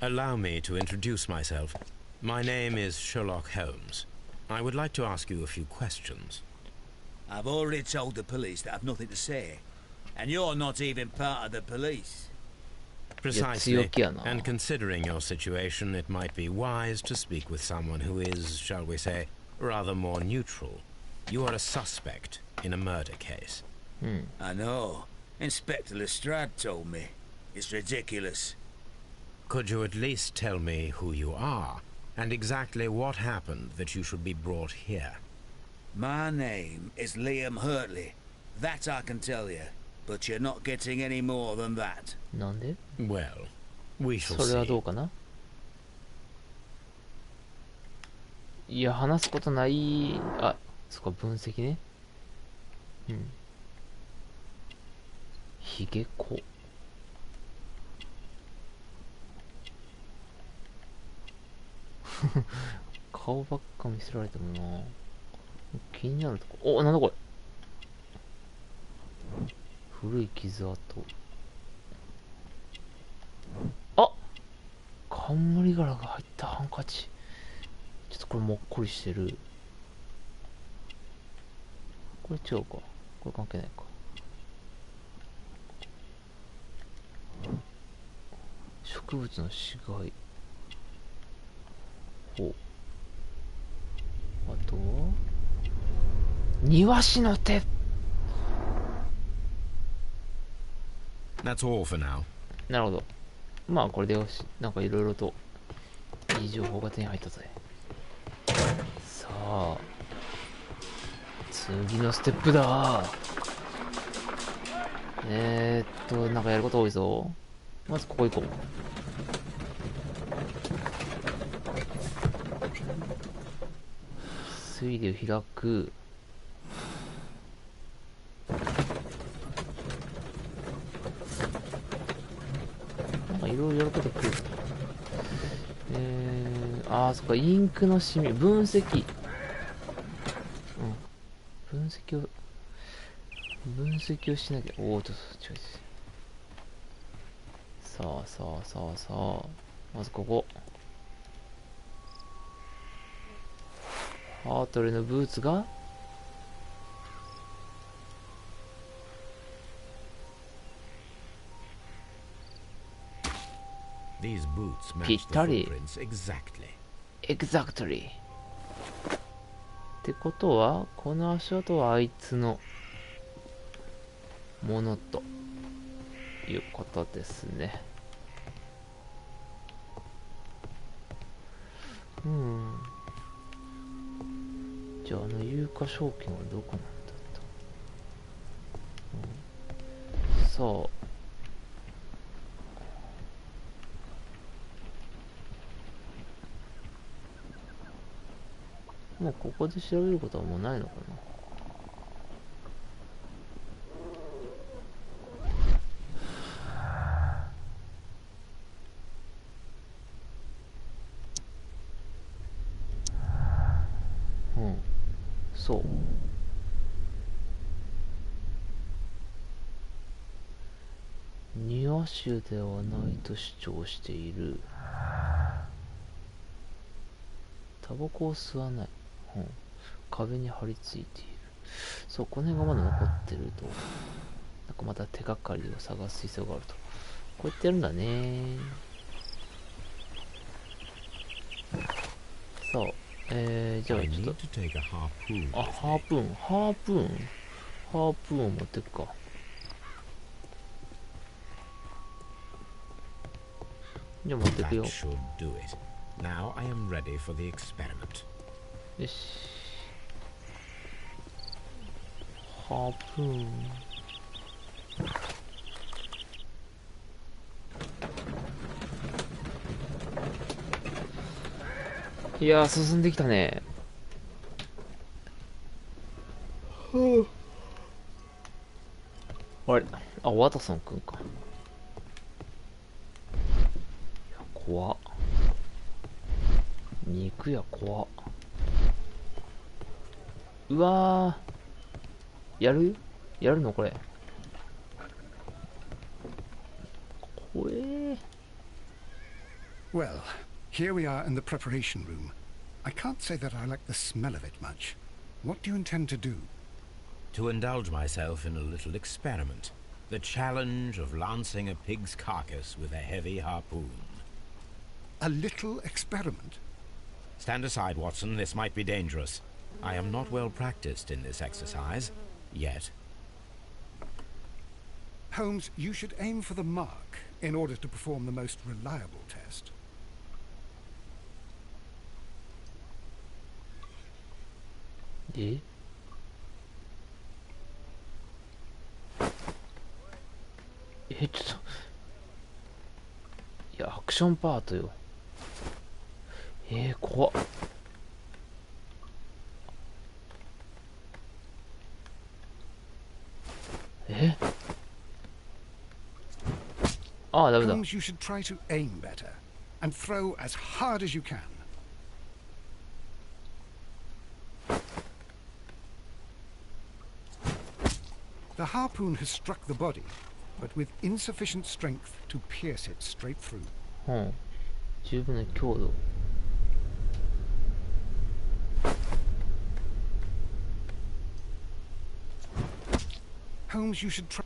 Allow me to introduce myself. My name is Sherlock Holmes. I would like to ask you a few questions. I've already told the police that I've nothing to say. And you're not even part of the police. Precisely. And considering your situation, it might be wise to speak with someone who is, shall we say, rather more neutral. You are a suspect in a murder case. I know. Inspector Lestrade told me. It's ridiculous. Could you at least tell me who you are, and exactly what happened that you should be brought here? My name is Liam Hurtley. That I can tell you. But you're not getting any more than that. なんで？ Well, we shall それは see. どうかな？いや、話すことない。あ、そっか、分析ね。うん。ひげこ。顔ばっか見せられてもな。気になるとこ。お、なんだこれ。古い傷跡。あ、冠柄が入ったハンカチ。ちょっとこれもっこりしてる。これ違うか。これ関係ないか。植物の死骸。ほう。あとは庭師の手。That's all for now. なるほど。まあこれでよし。なんかいろいろといい情報が手に入ったぜ。さあ次のステップだ。なんかやること多いぞ。まずここ行こう。推理を開く。なんかいろいろやること来る。そっか、インクのシミ、分析。うん。分析をしなきゃ。おお、ちょっと違う。さあ。まずここ。ハートレーのブーツがぴったり。Exactly。ってことは、この足跡はあいつのものということですね。じゃあ有価証券はどこなんだった、さあもうここで調べることはもうないのかな。そう。庭師ではないと主張している。タバコを吸わない。壁に張り付いている。そう、この辺がまだ残ってると。なんかまた手がかりを探す必要があると。こうやってやるんだね。そう。じゃあちょっと、あ、ハープーンを持ってくか。じゃあ持ってくよ。よし。ハープーン。いやー、進んできたね。あれ、あ、ワトソンくんか。いや、怖っ。肉や怖っ。うわー。やるのこれ。怖え。Well, here we are in the preparation room. I can't say that I like the smell of it much. What do you intend to do? To indulge myself in a little experiment. The challenge of lancing a pig's carcass with a heavy harpoon. A little experiment? Stand aside, Watson. This might be dangerous. I am not well practiced in this exercise. Yet. Holmes, you should aim for the mark in order to perform the most reliable test. Eh? ちょっと、いや、アクションパートよ。怖っ。ああ、ダメだ。Holmes, you should try to aim better and throw as hard as you can. The harpoon has struck the body, but with insufficient strength to pierce it straight through. 十分な強度。Holmes, you should try.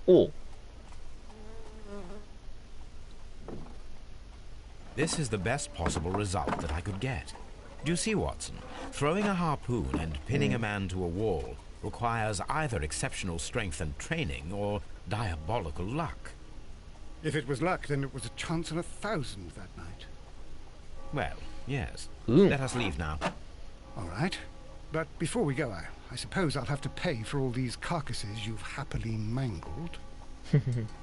Oh. This is the best possible result that I could get. Do you see, Watson? Throwing a harpoon and pinning a man to a wall requires either exceptional strength and training or diabolical luck. If it was luck, then it was a chance in 1,000 that night. Well, yes. Let us leave now. All right. But before we go, I suppose I'll have to pay for all these carcasses you've happily mangled.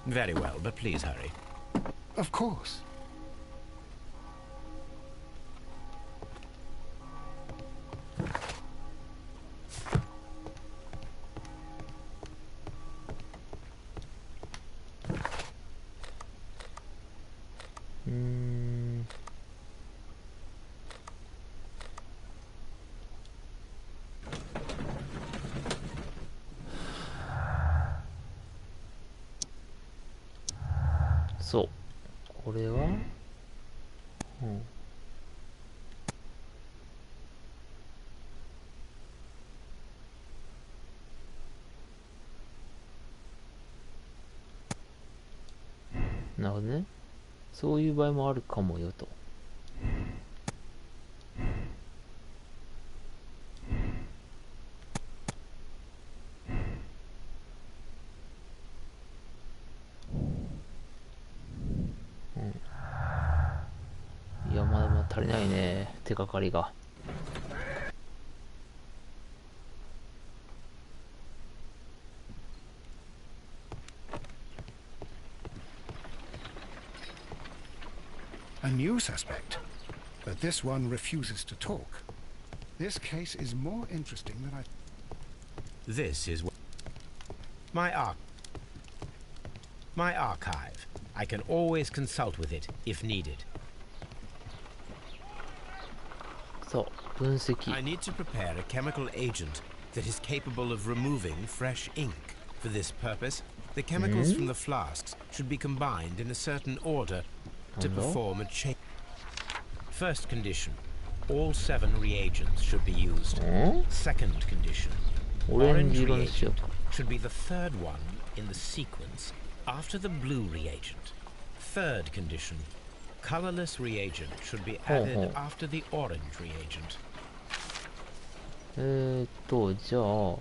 Very well, but please hurry. Of course.そう。これはなるほどね。そういう場合もあるかもよと。いや、まだまだ足りないね、手がかりが。A new suspect, but this one refuses to talk. This case is more interesting than I... This is my archive. I can always consult with it if needed. そう、分析。I need to prepare a chemical agent that is capable of removing fresh ink. For this purpose, the chemicals from the flasks should be combined in a certain order to perform a change. First condition, all 7 reagents should be used. Second condition, orange reagent should be the third one in the sequence after the blue reagent. Third condition. Colorless reagent should be added after the orange reagent. じゃあ、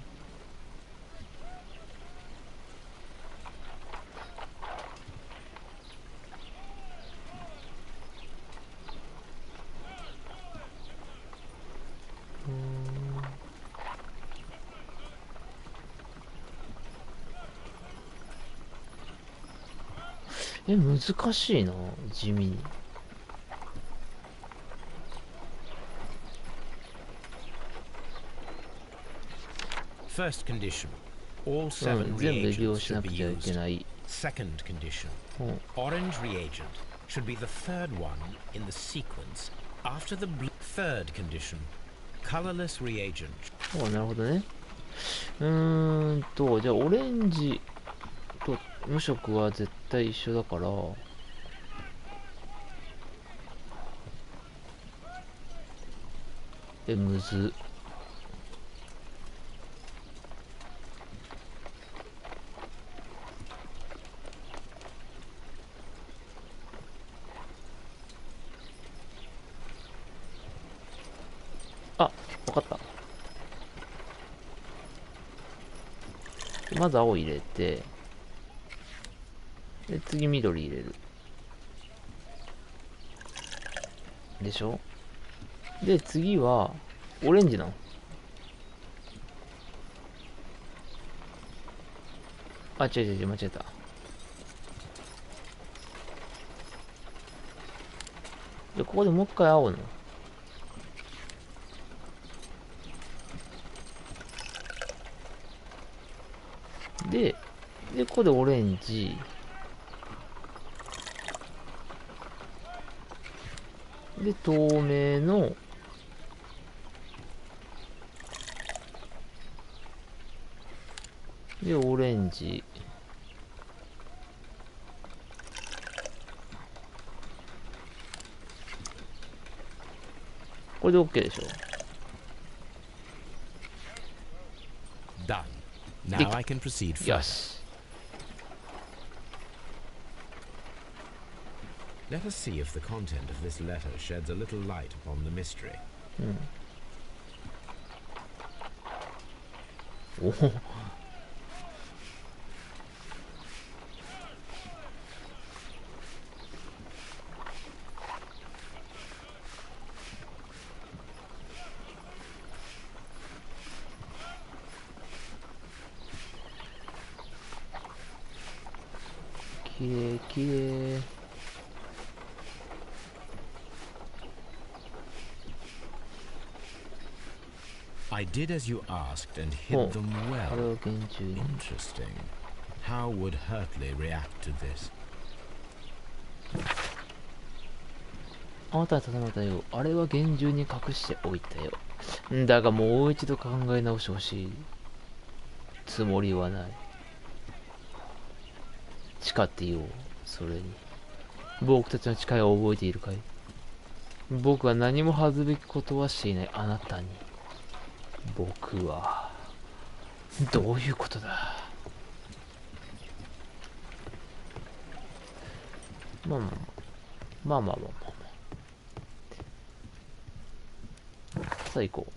難しいな、地味に。First condition. All 7全部利用 reagents しな should く be ちゃいけ used. ない。Second condition. Orange reagent should be the third one in the sequence after the blue. Third condition. Colorless reagent. なるほどね。じゃあオレンジと無色は絶対一緒だから、むず。あ、わかった。まず青入れて、で、次緑入れる。でしょ？で、次は、オレンジなの？あ、違う、間違えた。で、ここでもう一回青の。で、ここでオレンジ。で、透明の、で、オレンジ。これで OK でしょ。Done. Now I can proceed further. よし。Let us see if the content of this letter sheds a little light upon the mystery. おお。きれいきれい。I did as you asked and hid them あれ well. を厳重に。 Interesting. How would Hurtley react to this? あなたに頼まれたよ。あれは厳重に隠しておいたよ。だがもう一度考え直してほしい。つもりはない。誓って言おう。それに。僕たちの誓いを覚えているかい？僕は何も恥ずべきことはしていないあなたに。僕は、どういうことだ？まあ。さあ行こう。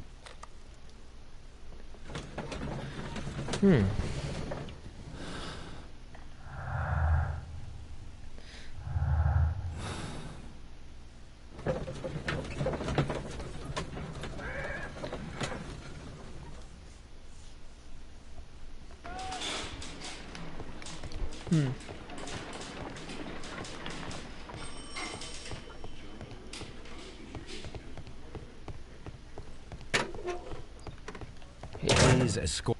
Please escort.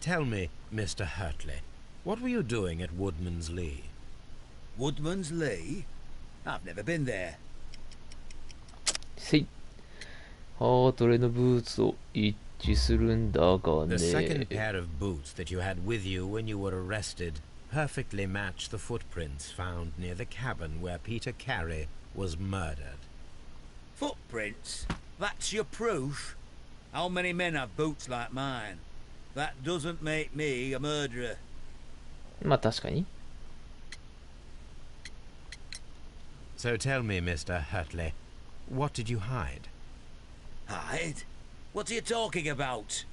Tell me, Mr. Hurtley, what were you doing at Woodman's Lee? Woodman's Lee? I've never been there. せい。ハートレのブーツと一致するんだがね。 The second pair of boots that you had with you when you were arrested perfectly match the footprints found near the cabin where Peter Carey was murdered. Footprints? That's your proof? How many men have boots like mine? That doesn't make me a murderer. まあ確かに。So tell me, Mr. Hurtley, what did you hide? Hide? What are you talking about?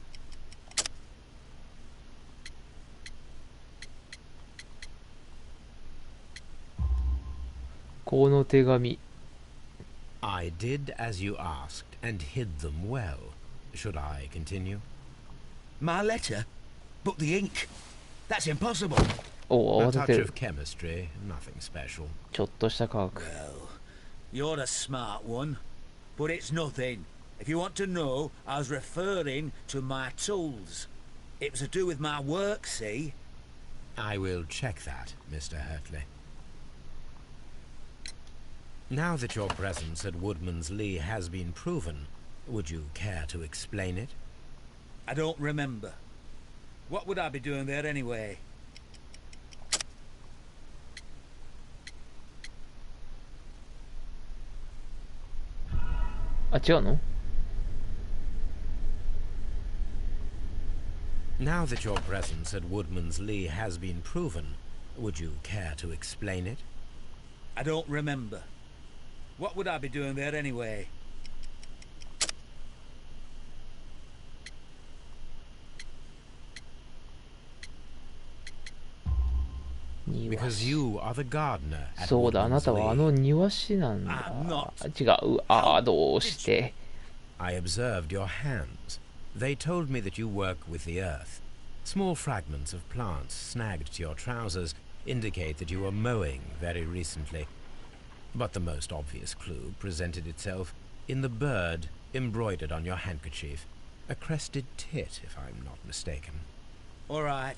この手紙。I did as you asked and hid them well. Should I continue? My letter? But the ink? That's impossible. お A お、慌て touch て of る。 chemistry, nothing special. ちょっとした科学。 Well, you're a smart one. But it's nothing. If you want to know, I was referring to my tools. It was to do with my work, see? I will check that, Mr. Hurtley. Now that your presence at Woodman's Lee has been proven, would you care to explain it? I don't remember. What would I be doing there anyway? あ、違うの？ Now that your presence at Woodman's Lee has been proven, would you care to explain it? I don't remember. What would I be doing there anyway? Because you are the gardener at そうだ、あな Woodman's たはあ Lee. の庭師なんだ。 I'm not. 違う。ああ、どうして。 I observed your hands. They told me that you work with the earth. Small fragments of plants snagged to your trousers indicate that you were mowing very recently. But the most obvious clue presented itself in the bird embroidered on your handkerchief. A crested tit, if I'm not mistaken. All right,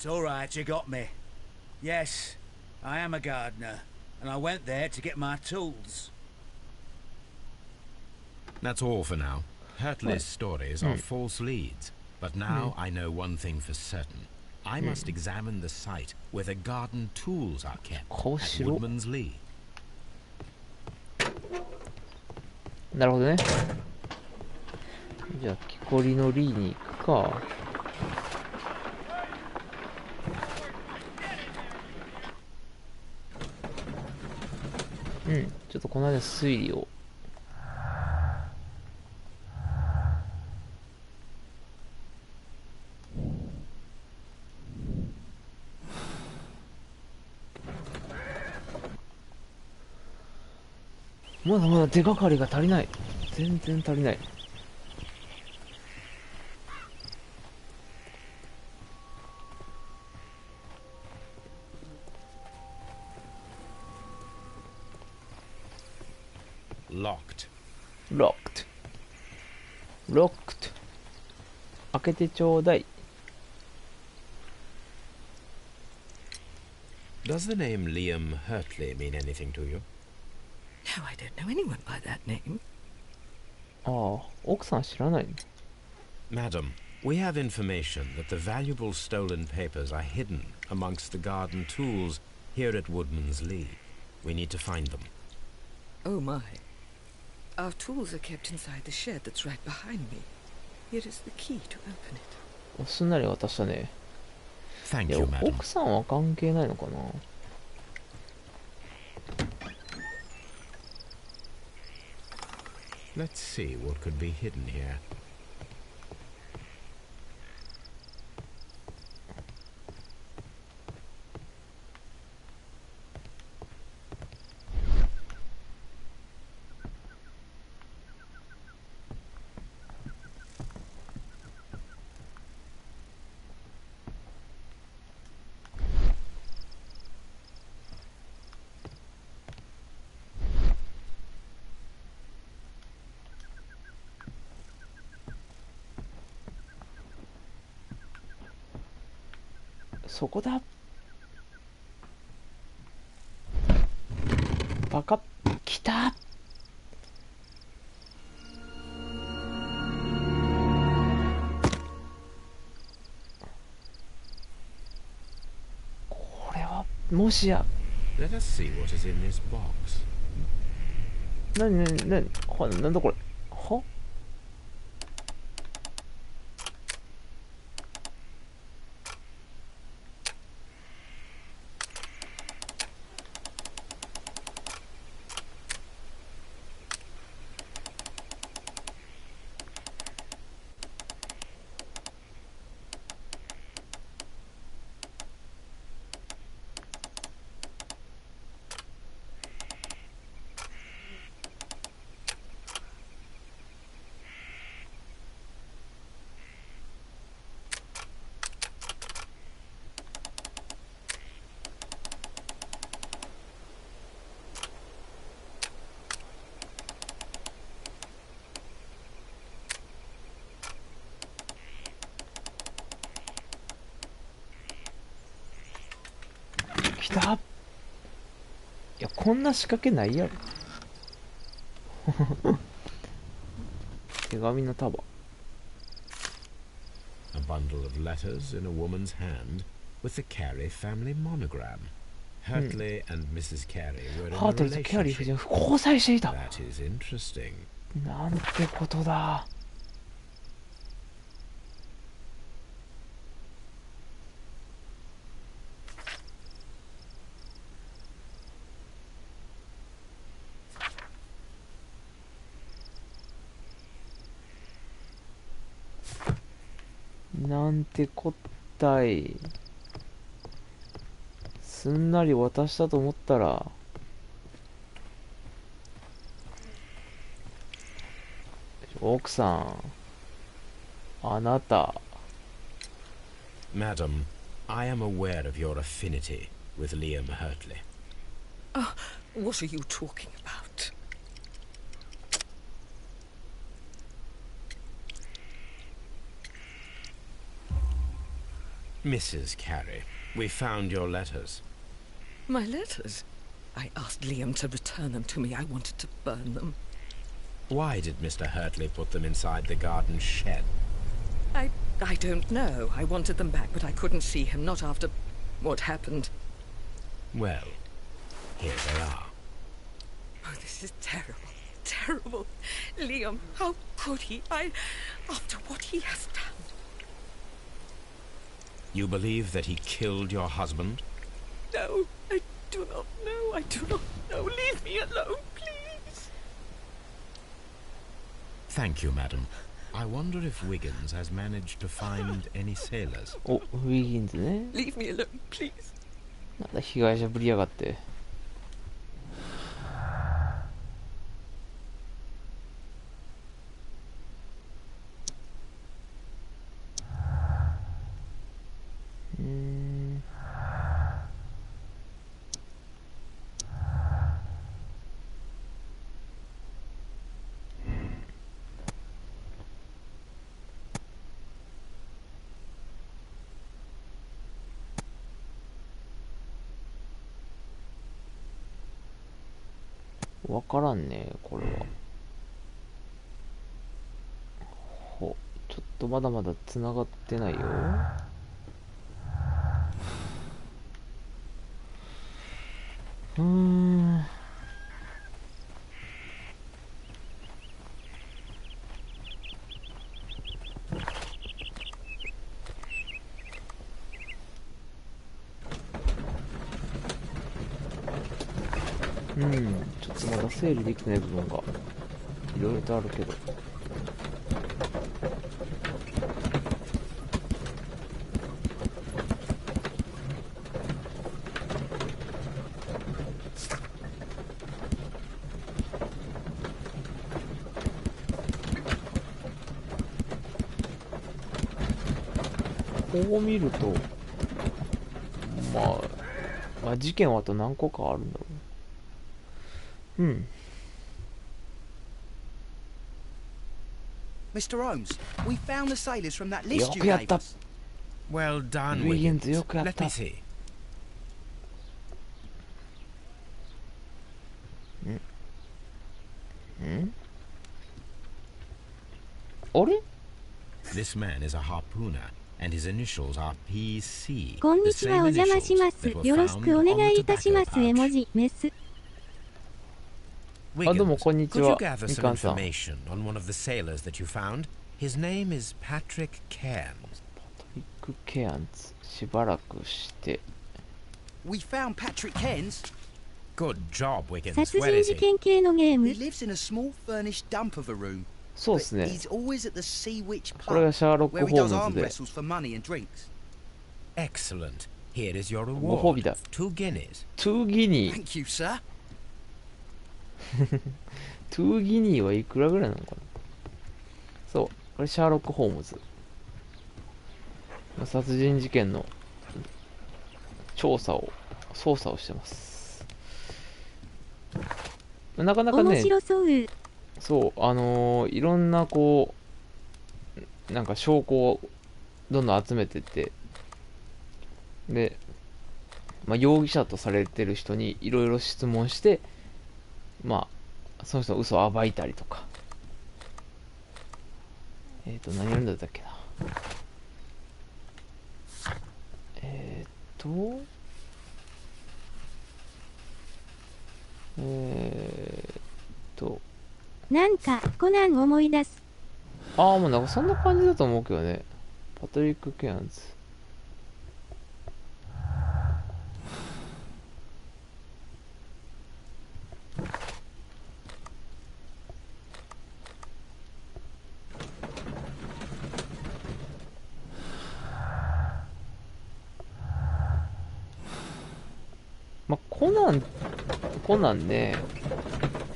you got me. Yes, I am a gardener, and I went there to get my tools. That's all for now. Hurtley's stories are false leads. But now I know one thing for certain. I must examine the site where the garden tools are kept at Woodman's Lee. なるほどね。じゃあ、木こりのリーに行くか。うん、ちょっとこの間推理を。まだまだ手がかりが足りない。全然足りない。Locked. locked locked 開けてちょうだい。 Does the name Liam Hurtley mean anything to you? No, I don't know anyone by that name. ああ、奥さん知らないの？ Madam, we have information that the valuable stolen papers are hidden amongst the garden tools here at Woodman's Lee. We need to find them. Oh my. Our tools are kept inside the shed that's right behind me. Here is the key to open it. すんなり渡したね。 Thank いや you, madam. 奥さんは関係ないのかな。 Let's see what could be hidden here.そこだ。バカ来た。これはもしや。 Let us see what is in this box. なんだこれ。は？た。いや、こんな仕掛けないやろ。手紙の束。A bundle of letters in a woman's hand with the Carey family monogram. Hurtley and Mrs. Carey were in a ハートリーとキャリー夫人 relationship. は交際していた。 That is interesting. なんてことだ。なんてこったい。すんなり渡したと思ったら、奥さん、あなた。 Madam, I am aware of your affinity with Liam Hurtley. What are you talking about? Mrs. Carey, we found your letters. My letters? I asked Liam to return them to me. I wanted to burn them. Why did Mr. Hurtley put them inside the garden shed? I don't know. I wanted them back, but I couldn't see him, not after what happened. Well, here they are. Oh, this is terrible. Terrible. Liam, how could he? After what he has done. You believe that he killed your husband? No, I do not know. I do not know. Leave me alone, please. Thank you, madam. I wonder if Wiggins has managed to find any sailors. お、ウィギンズね。 Leave me alone, please. なんだ被害者ぶりやがって。わからんね、これは。ちょっとまだまだ繋がってないよ。ちょっとまだ整理できない部分がいろいろとあるけど。こう見ると、まあ事件はあと何個かあるんだろう。Mr. Holmes, we found the sailors from that list you よくやっ gave た。 us. Well done, ウィギンズ Wiggins. よくやっ Let た。 me see. あれ This man is a harpooner, and his initials are PC. こんにちは、お邪魔します。よろしくお願いいたします。絵文字、メス。あ、どうもこんにちは。 Could you gather み some かんさん。 information on one of the sailors that you found? His name is Patrick Cairns. ビッグケアンズ、しばらくして。 We found Patrick Cairns. Good job, Wiggins. 殺 Where 人 is 事 he? 件系のゲーム。 He lives in a small furnished dump of a room. そうですね。 He's always at the Sea Witch これが pub, シャーロッ where ク・ he ホ does ー arm ムズで。 wrestles for money and drinks. Excellent. Here is your ご褒美 reward. だ。 2 guineas. トゥーギニー。 Thank you, sir. トゥーギニーはいくらぐらいなのかな。そう。これシャーロック・ホームズ。殺人事件の捜査をしてます。なかなかね、面白そう。そう、いろんなこう、なんか証拠をどんどん集めてって、で、まあ、容疑者とされてる人にいろいろ質問して、まあ、その人の嘘を暴いたりとか。何やるんだったっけな。なんか、コナン思い出す。ああ、もうなんかそんな感じだと思うけどね。パトリック・ケアンズ。まあ、コナンね、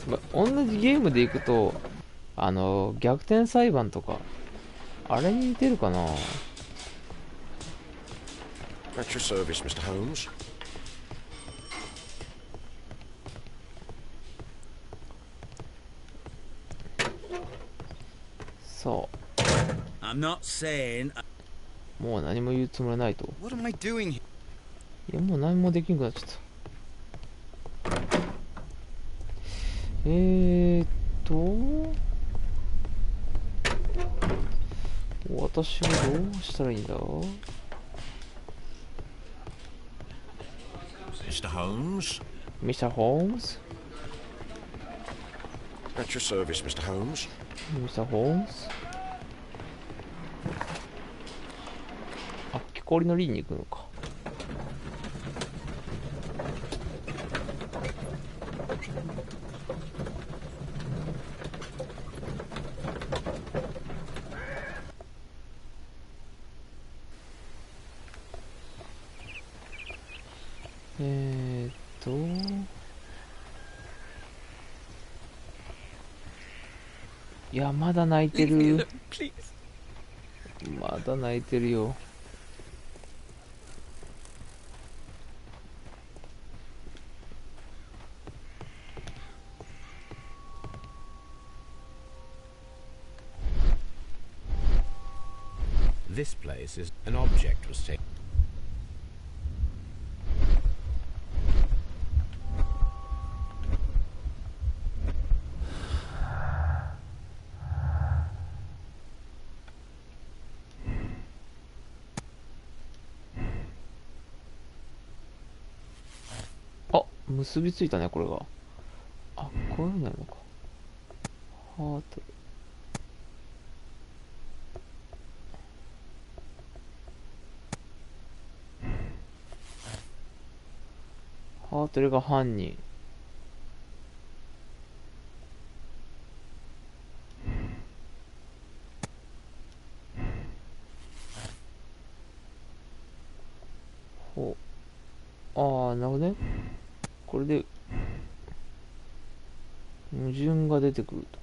まあ、同じゲームでいくと、逆転裁判とか、あれに似てるかな。At your service, Mr. Holmes. そう。I'm not saying... もう何も言うつもりないと。What am I doing? いや、もう何もできなくなっちゃった。私はどうしたらいいんだ？ Mr. Holmes? Mr. Holmes? At your service, Mr. Holmes. Mr. Holmes? あ、木こりのリーに行くのか。いや、まだ泣いてる。まだ泣いてるよ。This place is an object was taken. 結びついたね、これが。あ、こういうのなのか。ハート。ハートルが犯人。ほう。ああ、なるほどね。これで矛盾が出てくると。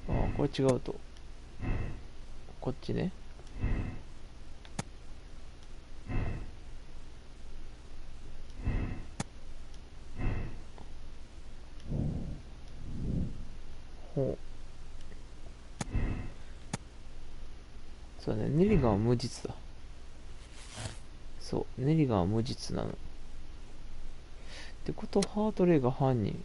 ああ、これ違うと。こっちね。ほう。そうだね、ネリガンは無実だ。そう、ネリガンは無実なの。ってことは、ハートレイが犯人。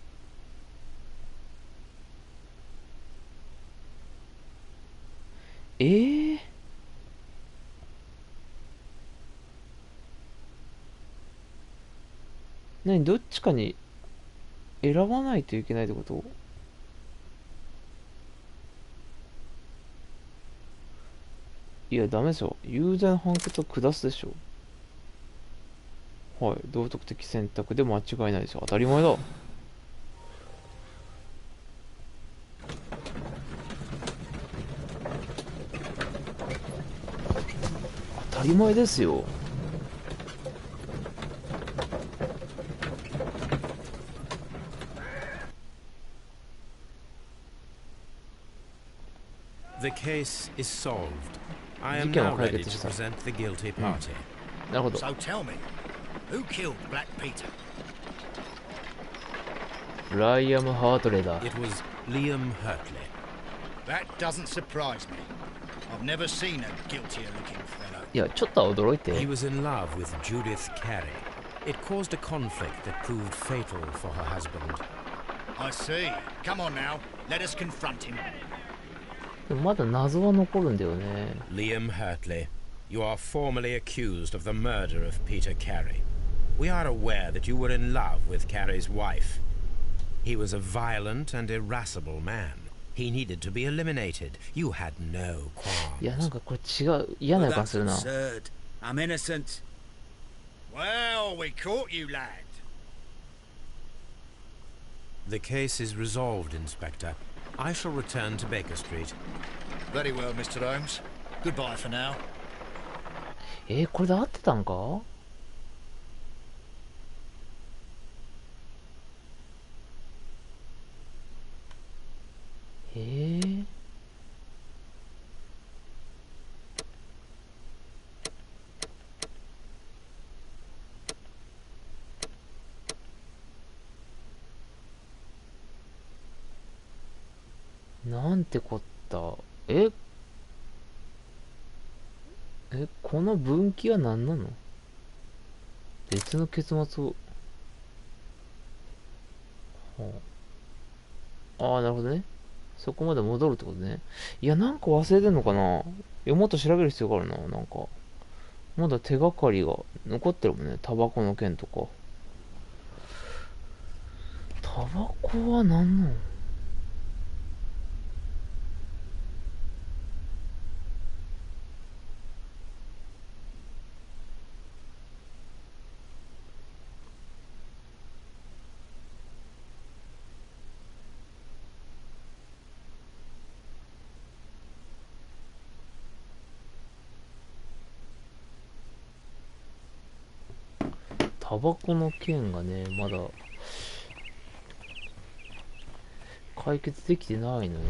何、どっちかに選ばないといけないってこと？いや、ダメでしょ。有罪の判決を下すでしょ。はい。道徳的選択で間違いないでしょ。当たり前だ。当たり前ですよ。The case is solved. I am now ready to present the guilty party. なるほど。So tell me, who killed Black Peter? ブライアム・ハートレーだ。 It was Liam Hurtley. That doesn't surprise me. I've never seen a guiltier looking fellow. いや、ちょっとは驚いて。 He was in love with Judith Carey. It caused a conflict that proved fatal for her husband. I see. Come on now. Let us confront him. でもまだ謎は残るんだよね。 Liam Hurtley, you are formally accused of the murder of Peter Carey. We are aware that you were in love with Carey's wife. He was a violent and irascible man. He needed to be eliminated. You had no qualms. いや、なんかこれ違う。嫌な予感するな。 Absurd. I'm innocent. Well, we caught you, lad. The case is resolved, Inspector. I shall return to Baker Street. Very well, Mr. Holmes. Goodbye for now. これで合ってたんか？なんてこった。この分岐は何なの？別の結末を。ああ、なるほどね。そこまで戻るってことね。いや、なんか忘れてんのかな。いや、もっと調べる必要があるな。なんか。まだ手がかりが残ってるもんね。タバコの件とか。タバコは何なの？タバコの件がね、まだ解決できてないのよ。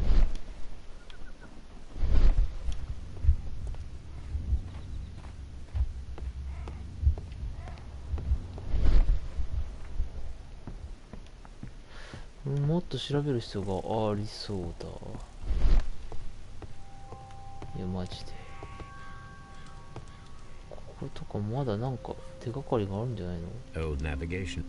もっと調べる必要がありそうだ。いや、マジで。これとかまだなんか手がかりがあるんじゃないの？ Old navigation.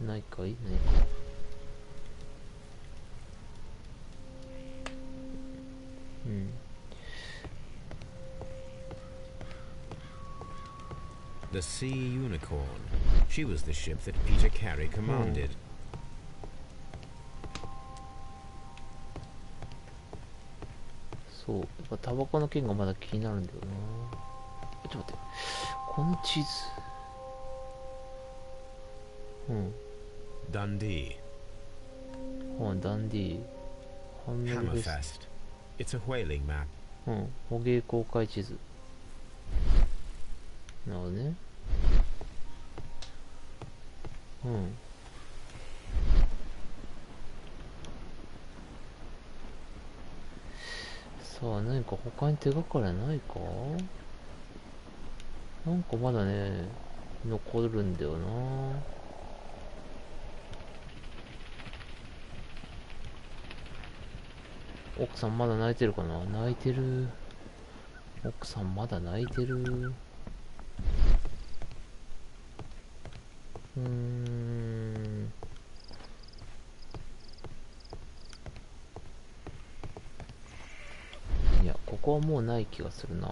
ないかい？ないか。うん。The Sea Unicorn. She was the ship that Peter Carey commanded. そう、やっぱタバコの件がまだ気になるんだよな。ちょっと待って、この地図。Dundee. ダンディー。ハンメルフェス。 Hammerfest. It's a whaling map. 捕鯨公開地図。なるほどね。さあ、何か他に手がかりはないか？なんかまだね、残るんだよな。奥さんまだ泣いてるかな？泣いてる。奥さんまだ泣いてる。いや、ここはもうない気がするな。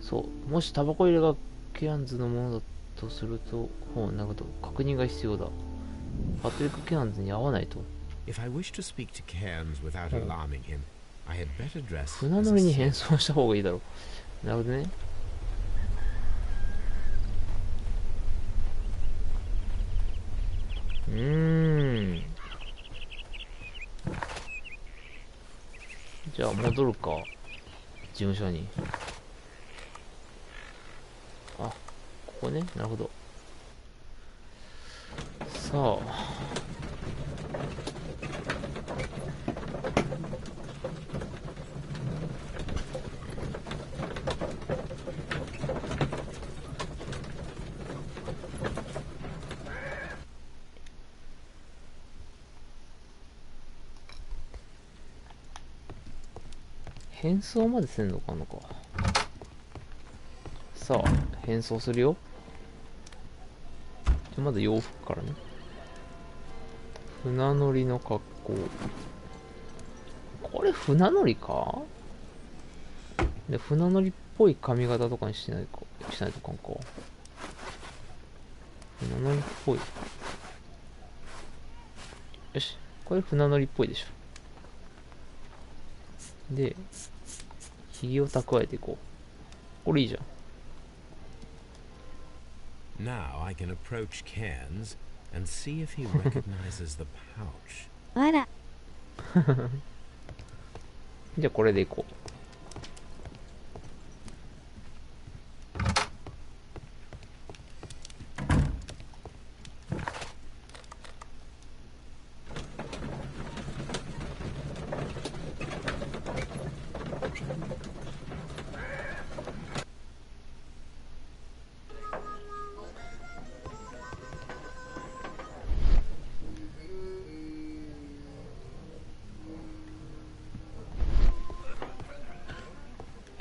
そう、もしタバコ入れがケアンズのものだとすると、なるほど、確認が必要だ。パトリック・ケアンズに会わないと。If I wish to speak to Cairns without alarming him, I had better dress 船乗りに変装した方がいいだろう。なるほどね。じゃあ戻るか、事務所に。あ、ここね、なるほど。さあ、変装までせんのかなか。さあ、変装するよ。じゃまず洋服からね。船乗りの格好。これ船乗りか？で、船乗りっぽい髪型とかにしないとかんか。船乗りっぽい。よし、これ船乗りっぽいでしょ。で、ひげを蓄えていこう。これいいじゃん。Now I can approach Cairns and see if he recognizes the pouch. あら。じゃあこれでいこう。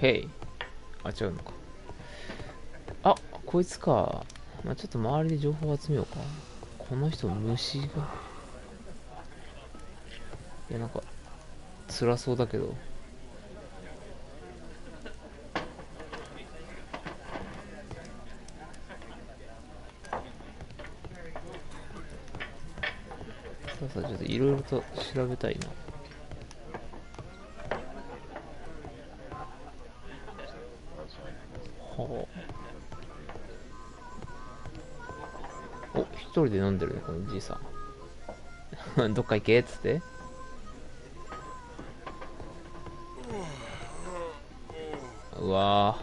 へい。あ、違うのか。あ、こいつか。まあ、ちょっと周りで情報を集めようか。この人、虫が。いや、なんか、辛そうだけど。さあさあ、ちょっといろいろと調べたいな。はあ、お、一人で飲んでるね、このじいさん。どっか行けっつって。うわ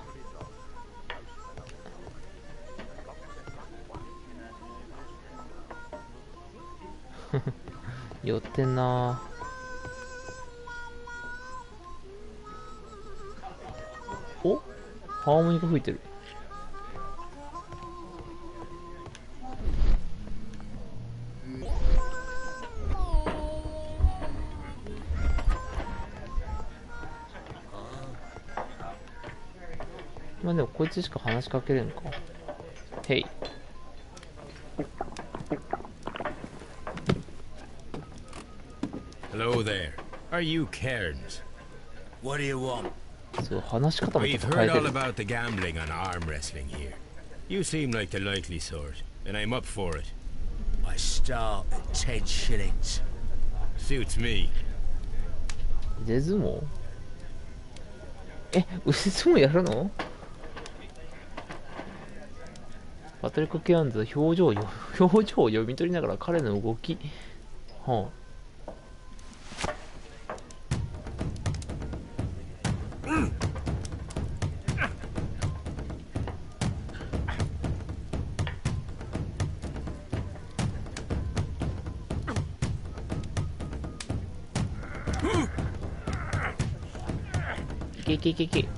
ぁ。酔ってんなぁ。お、ハーモニカ吹いてる。まあでもこいつしか話しかけれんか。へい。Hello there. Are you Cairns? What do you want? そう、話し方もちょっ We've と変え heard て all る。 about the gambling on arm wrestling here. You seem like the likely sort, and I'm up for it. I start at 10 shillings. Suits me. 腕相撲？え、腕相撲やるの？パトリック・ケアンズ、表情を読み取りながら彼の動き。はあ。いけいけいけいけ。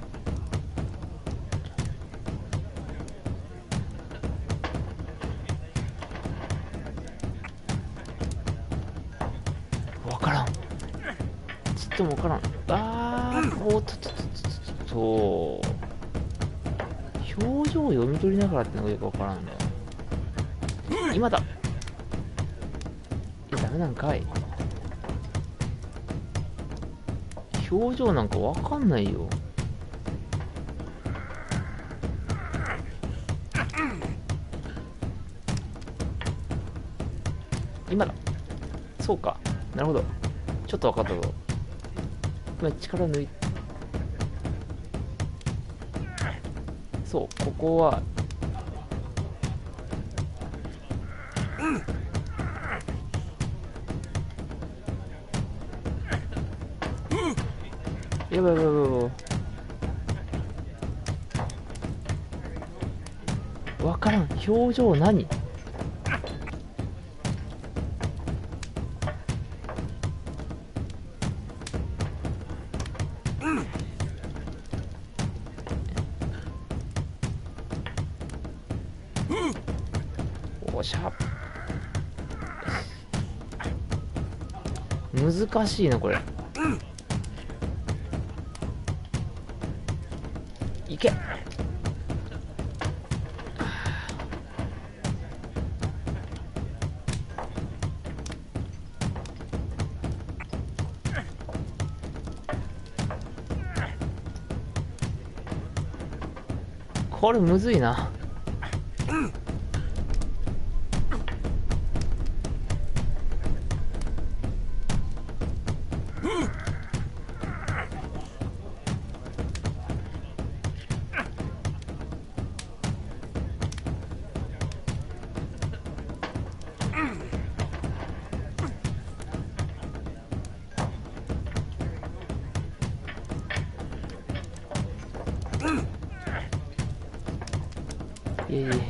わからん。ちっともわからん。おっと。表情を読み取りながらってのがよくわからんだよ。今だ。いや、ダメなんかい。表情なんかわかんないよ。今だ。そうか。なるほど。ちょっと分かったぞ。今力抜いて。そう、ここは。やばいやばいやばいやばい。わからん。表情何？おしゃ。難しいなこれ。いけ。これむずいな。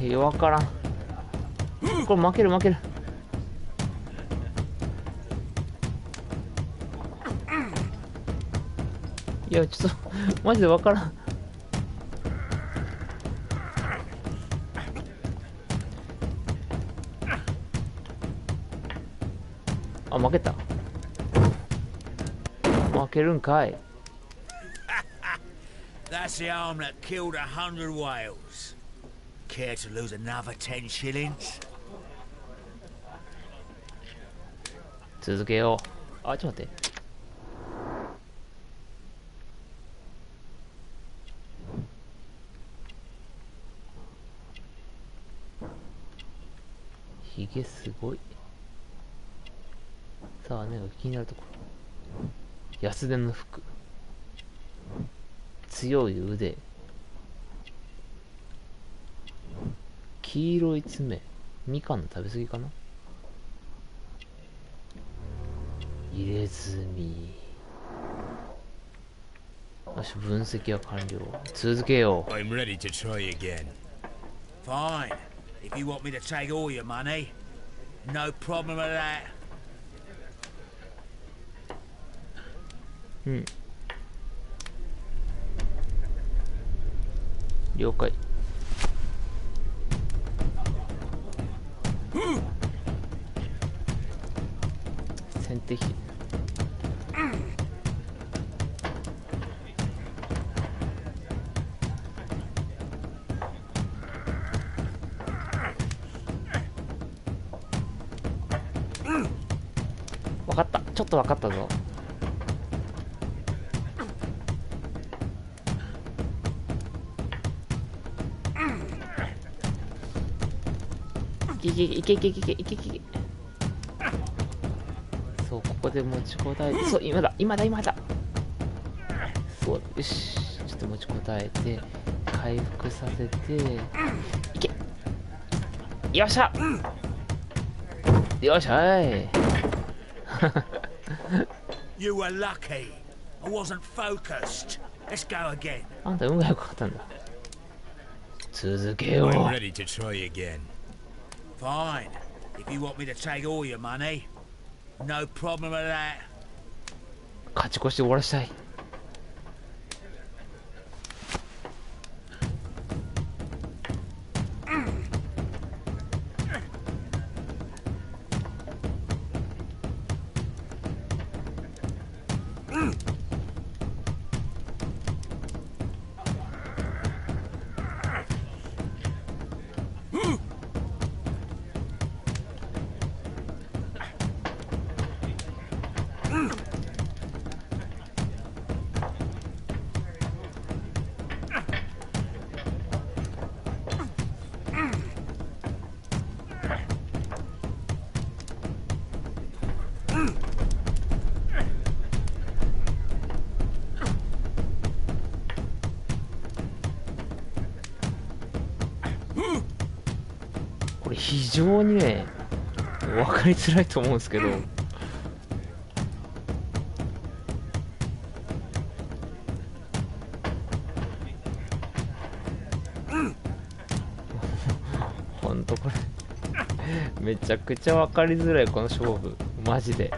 いやわからん。これ負ける負ける。いやちょっとマジでわからん。あ、負けた。負けるんかい。That's the arm that killed 100 whales. Care to lose another 10 shillings? 続けよう。あ、ちょっと待って。ひげすごい。さあ、なんか気になるところ。安手の服。強い腕。黄色い爪。みかんの食べ過ぎかな。入れ墨。よし、分析は完了。続けよう。 I'm ready to try again. Fine. If you want me to take all your money, no problem with that. うん。了解。先手比。わかった。ちょっとわかったぞ。いけいけいけいけいけいけいけ。そう、ここで持ちこたえて、そう、今だ今だ今だ。そう、よし、ちょっと持ちこたえて回復させて、いけ。よっしゃ。よっしゃい。You were lucky. I wasn't focused. Let's go again. あんた運が良かったんだ。続けよう。 I'm ready to try again. Fine. If you want me to take all your money, no problem with that. 勝ち越して終わらしたい。これ非常にね、分かりづらいと思うんですけど、めちゃくちゃ分かりづらいこの勝負マジで。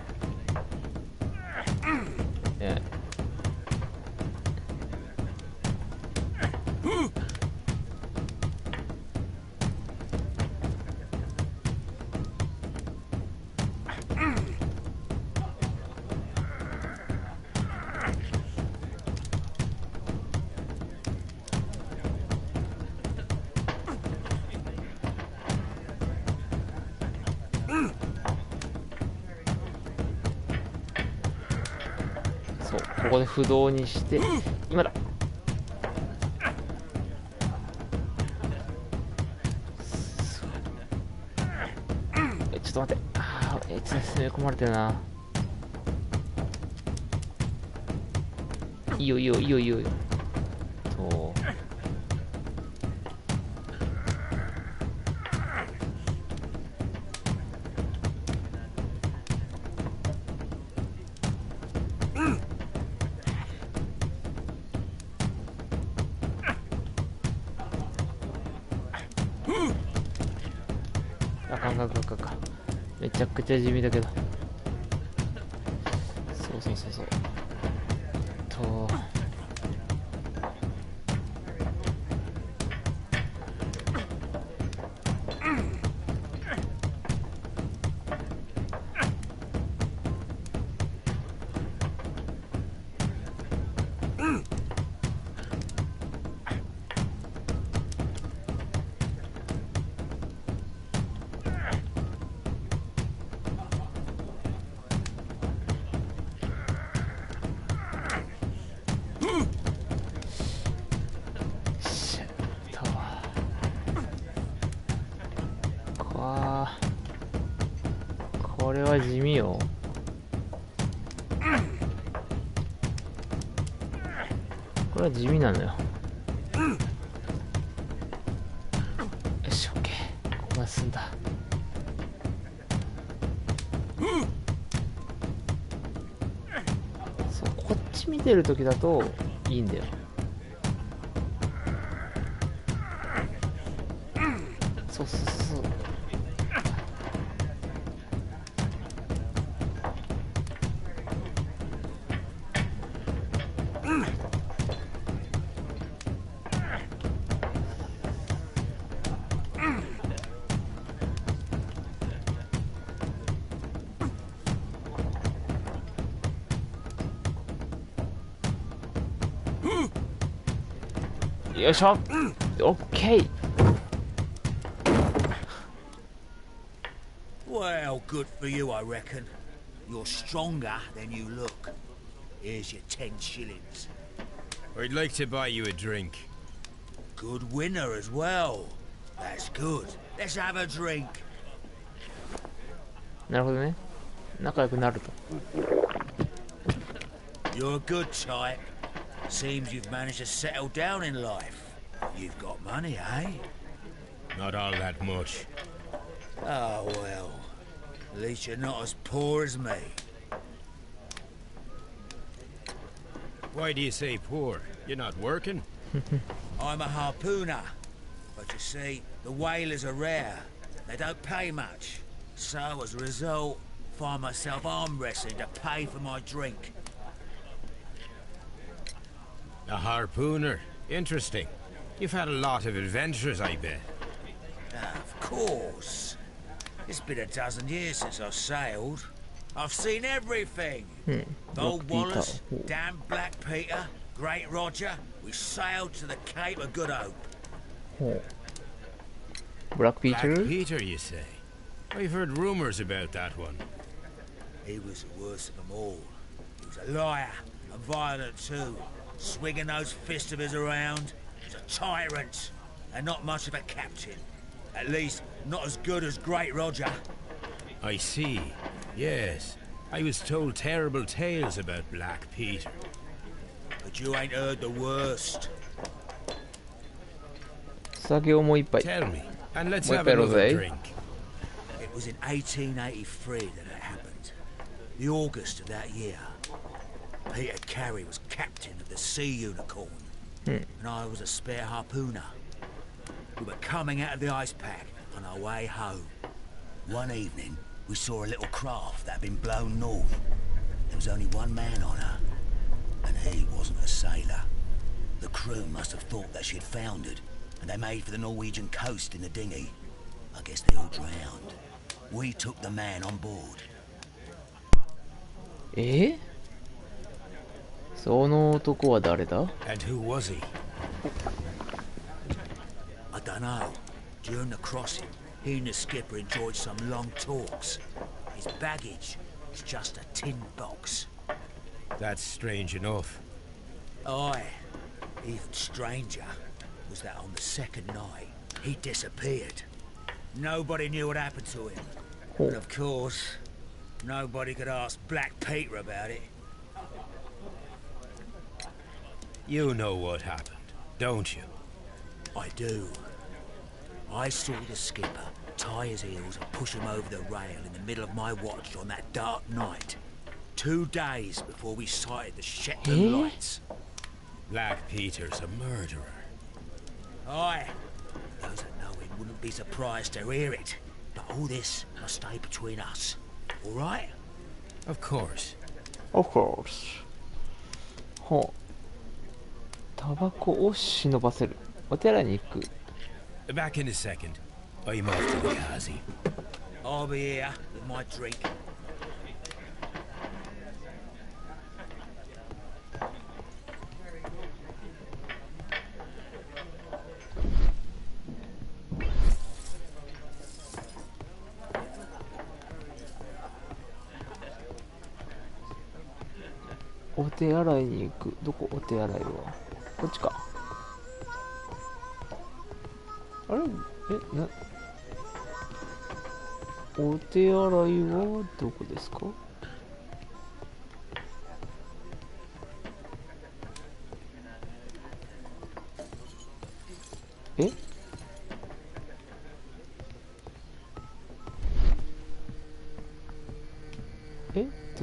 そう、ここで不動にして今だ。ちょっと待って、ちょっと攻め込まれてるな。いいよいいよいいよいいよ。そうあかんかんかんかんかん。めちゃくちゃ地味だけど。そうそうそうそうこれは地味よ。これは地味なのよ。よし、オッケー。ここまで進んだ。そう、こっち見てる時だといいんだよ。そうそうそう。よいしょ、オッケー。Well, good for you, I reckon. You're stronger than you look. Here's your 10 shillings. I'd like to buy you a drink. Good winner as well. That's good. Let's have a drink. なるほどね。仲良くなると。You're a good type. Seems you've managed to settle down in life. You've got money, eh? Not all that much. Oh, well. At least you're not as poor as me. Why do you say poor? You're not working? I'm a harpooner. But you see, the whalers are rare. They don't pay much. So, as a result, find myself arm wrestling to pay for my drink. A harpooner? Interesting. You've had a lot of adventures, I bet. Of course. It's been a dozen years since I've sailed. I've seen everything. Old Wallace, damn Black Peter, Great Roger. We sailed to the Cape of Good Hope. Black Peter? Black Peter, you say? I've heard rumors about that one. He was the worst of them all. He was a liar and violent too. Swinging those fists of his around. He was a tyrant and not much of a captain. At least, not as good as Great Roger. I see. Yes. I was told terrible tales about Black Peter. But you ain't heard the worst. Tell me, and let's have another drink. It was in 1883 that it happened. The August of that year. Peter Carey was captain of the Sea Unicorn, and I was a spare harpooner. We were coming out of the ice pack on our way home. One evening, we saw a little craft that had been blown north. There was only one man on her, and he wasn't a sailor. The crew must have thought that she had foundered, and they made for the Norwegian coast in the dinghy. I guess they all drowned. We took the man on board. その男は誰だ？ And who was he? I don't know. During the crossing, he and the skipper enjoyed some long talks. His baggage was just a tin box. That's strange enough. Aye. Even stranger was that on the second night, he disappeared. Nobody knew what happened to him. And of course, nobody could ask Black Peter about it. You know what happened, don't you? I do. I saw the skipper tie his heels and push him over the rail in the middle of my watch on that dark night. 2 days before we sighted the Shetland lights. Black Peter's a murderer. Aye. Those that know him wouldn't be surprised to hear it. But all this must stay between us. All right? Of course. Of course. ほう。タバコを忍ばせる。お寺に行く。Back in a second. I'm off to the Kazi. I'll be here with my drink. .お手洗いに行く。どこ？お手洗いはこっちか。あれ？お手洗いはどこですか？ど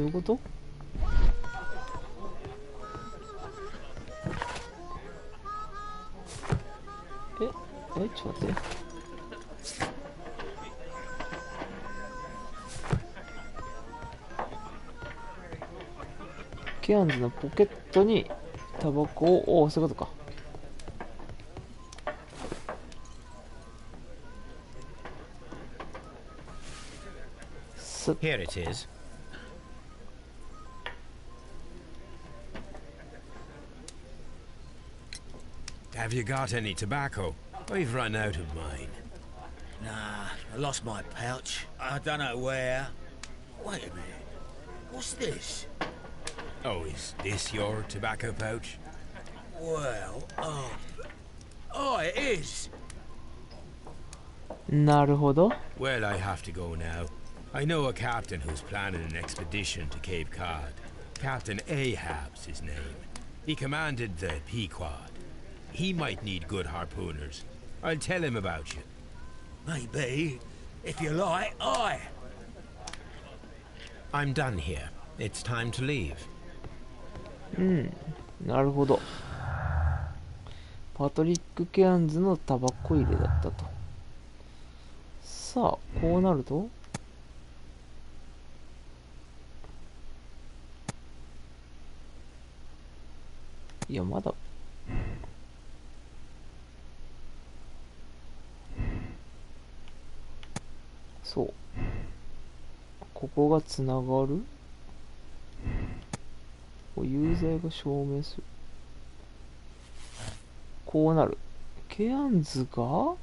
ういうこと？ちょっと待って。ケアンズのポケットにタバコを、そういうことか。Here it is. Have you got any tobacco? I've run out of mine. Nah, I lost my pouch. I don't know where. Wait a minute. What's this? Oh, is this your tobacco pouch? Well, oh, it is. なるほど。Well, I have to go now. I know a captain who's planning an expedition to Cape Cod. Captain Ahab's his name. He commanded the Pequod. He might need good harpooners. I'll tell him about you. Maybe. If you like, aye. I'm done here. It's time to leave. なるほど。パトリック・ケアンズのタバコ入れだったと。さあ、こうなるといや、まだそう。ここがつながる？有罪が証明する。こうなる。ケアンズが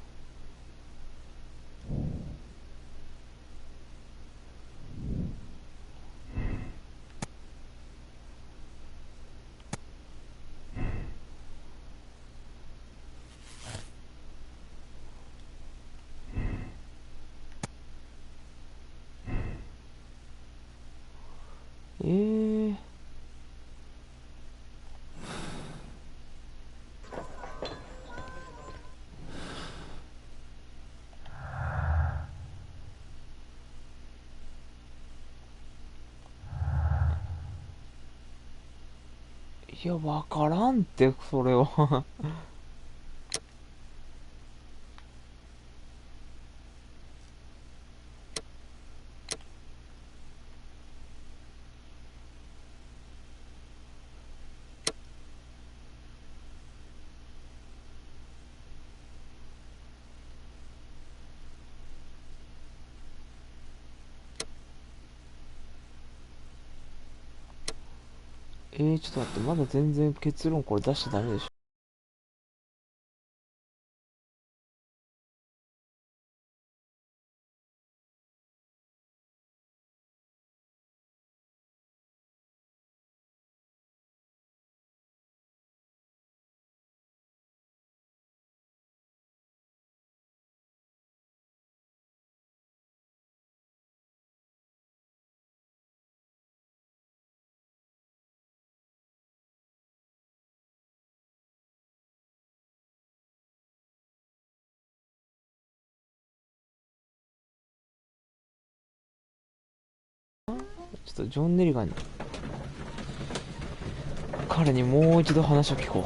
いや、わからんって、それは。ちょっと待って、まだ全然結論これ出しちゃダメでしょ。ちょっとジョン・ネリガンに彼にもう一度話を聞こう。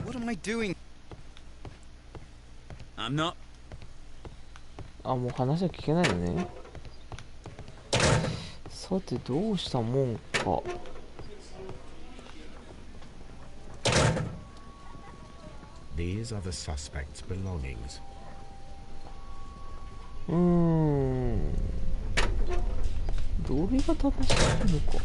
What am I doing? I'm not. あ、もう話は聞けないよね。さてどうしたもんか。These are the suspect's belongings. どれが正しいのか。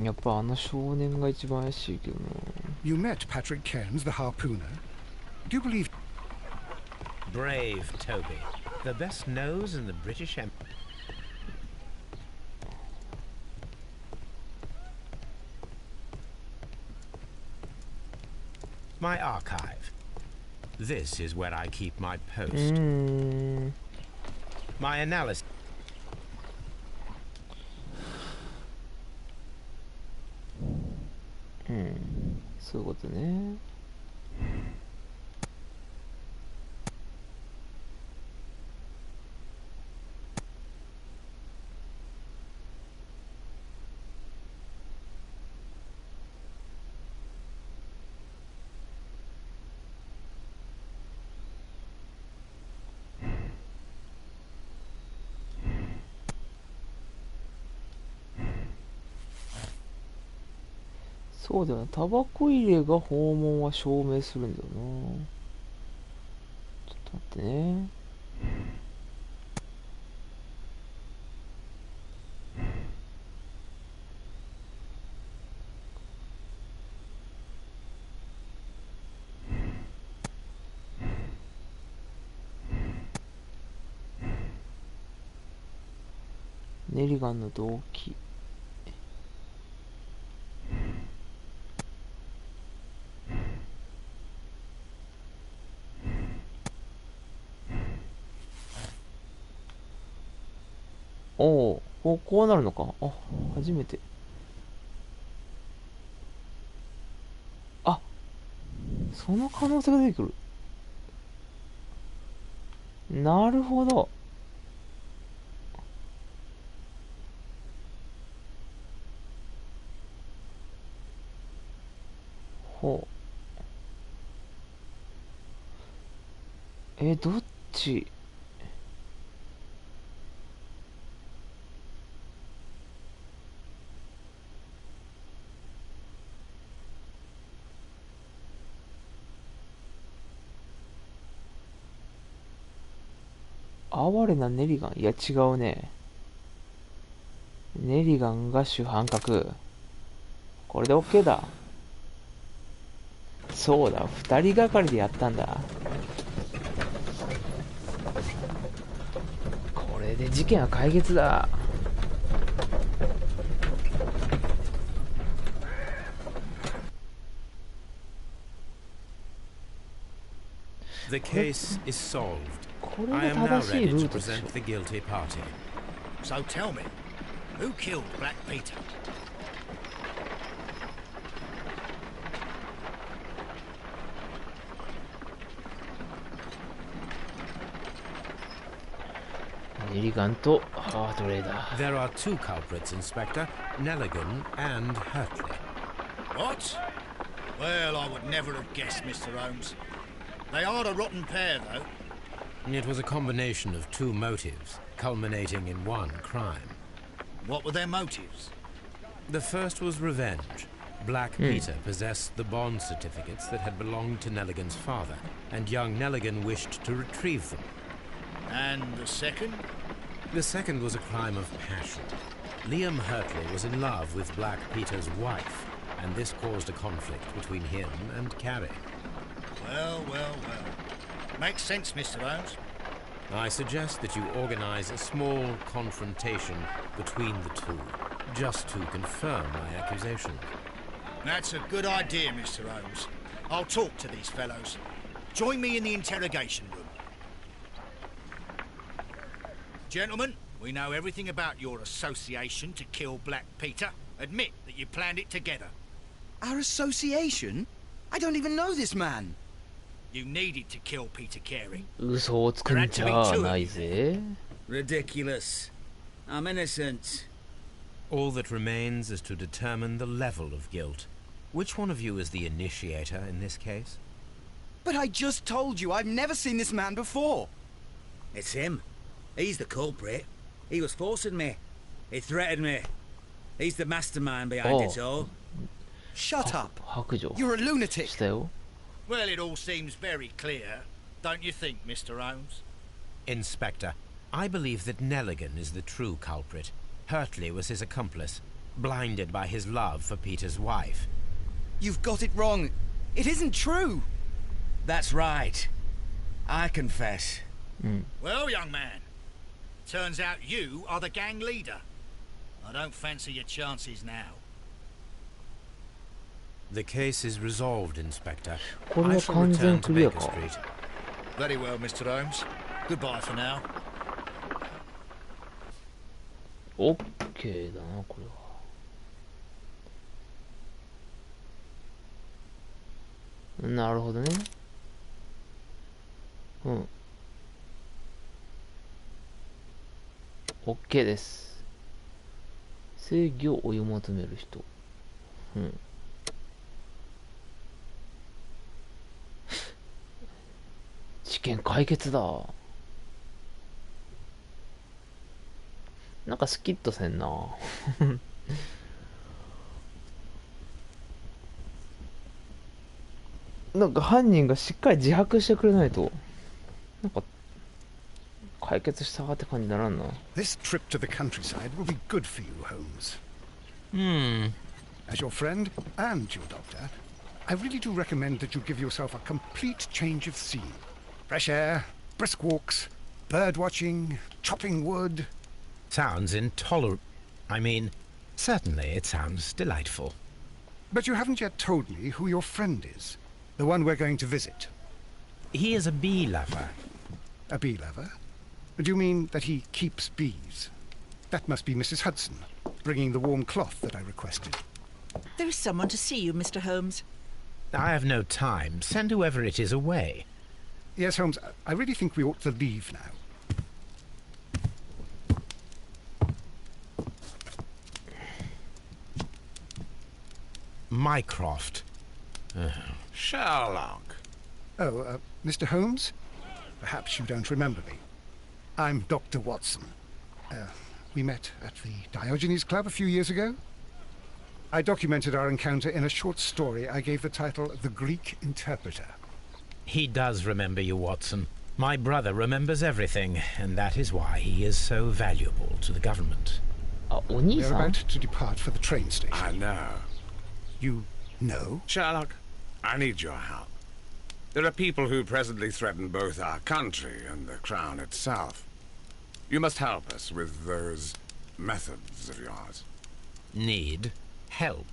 やっぱあの少年が一番怪しいけどな。You met Patrick Cairns, the harpooner. Do you believe... Brave Toby. The best nose in the British Empire. My archive. This is where I keep my post. My analysis. そういうことね。そうだよな、タバコ入れが訪問は証明するんだよな。ちょっと待ってね。ネリガンの動機。おお、こうなるのか。あ、初めて。あ、その可能性が出てくる。なるほど。ほう。どっち？哀れなネリガン。いや、違うね。ネリガンが主犯格。これで OK だ。そうだ、二人がかりでやったんだ。これで事件は解決だ。The case is solved. これ I が am now 正しい ready ル to ートでしょ。 present the guilty party. So tell me, who killed Black Peter? There are two culprits, Inspector. Nelligan and Hurtley. What? Well, I would never have guessed, Mr. Holmes. They aren't a rotten pair, though. It was a combination of two motives, culminating in one crime. What were their motives? The first was revenge. Black Peter possessed the bond certificates that had belonged to Nelligan's father, and young Nelligan wished to retrieve them. And the second? The second was a crime of passion. Liam Hurtley was in love with Black Peter's wife, and this caused a conflict between him and Carrie. Well, well, well. Makes sense, Mr. Holmes. I suggest that you organize a small confrontation between the two, just to confirm my accusation. That's a good idea, Mr. Holmes. I'll talk to these fellows. Join me in the interrogation room. Gentlemen, we know everything about your association to kill Black Peter. Admit that you planned it together. Our association? I don't even know this man. You needed to kill Peter Carey. 嘘をつくんじゃないぜ。 Ridiculous. I'm innocent. All that remains is to determine the level of guilt. Which one of you is the initiator in this case? But I just told you I've never seen this man before. It's him. He's the culprit. He was forcing me. He threatened me. He's the mastermind behind it all. Shut up. 白状 You're a lunatic. したよ。 Well, it all seems very clear, don't you think, Mr. Holmes? Inspector, I believe that Nelligan is the true culprit. Hurtley was his accomplice, blinded by his love for Peter's wife. You've got it wrong. It isn't true. That's right. I confess. Well, young man, turns out you are the gang leader. I don't fancy your chances now. The case is resolved, Inspector. これは完全クリアか。 Very well, Mr. Holmes. Goodbye for now. オッケーだな、これは。なるほどね。うん。オッケーです。正義を追い求める人。うん。事件解決だ。なんかスキッとせんな。なんか犯人がしっかり自白してくれないと、なんか解決したって感じにならんな。This trip to the countryside will be good for you, Holmes. As your friend and your doctor, I really do recommend that you give yourself a complete change of scene. Fresh air, brisk walks, bird watching, chopping wood. Sounds intolerable. I mean, certainly it sounds delightful. But you haven't yet told me who your friend is, the one we're going to visit. He is a bee lover. A bee lover? Do you mean that he keeps bees? That must be Mrs. Hudson, bringing the warm cloth that I requested. There is someone to see you, Mr. Holmes. I have no time. Send whoever it is away. Yes, Holmes, I really think we ought to leave now. Mycroft. Sherlock. Oh, Mr. Holmes? Perhaps you don't remember me. I'm Dr. Watson. We met at the Diogenes Club a few years ago. I documented our encounter in a short story I gave the title The Greek Interpreter. He does remember you, Watson. My brother remembers everything, and that is why he is so valuable to the government. We're about to depart for the train station. I know. You know? Sherlock, I need your help. There are people who presently threaten both our country and the Crown itself. You must help us with those methods of yours. Need? Help?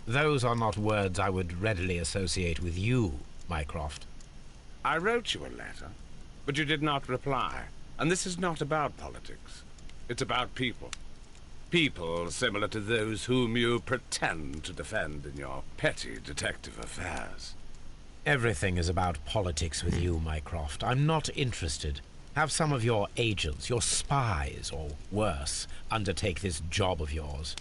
Those are not words I would readily associate with you, Mycroft. I wrote you a letter, but you did not reply. And this is not about politics. It's about people. People similar to those whom you pretend to defend in your petty detective affairs. Everything is about politics with you, Mycroft. I'm not interested. Have some of your agents, your spies, or worse, undertake this job of yours.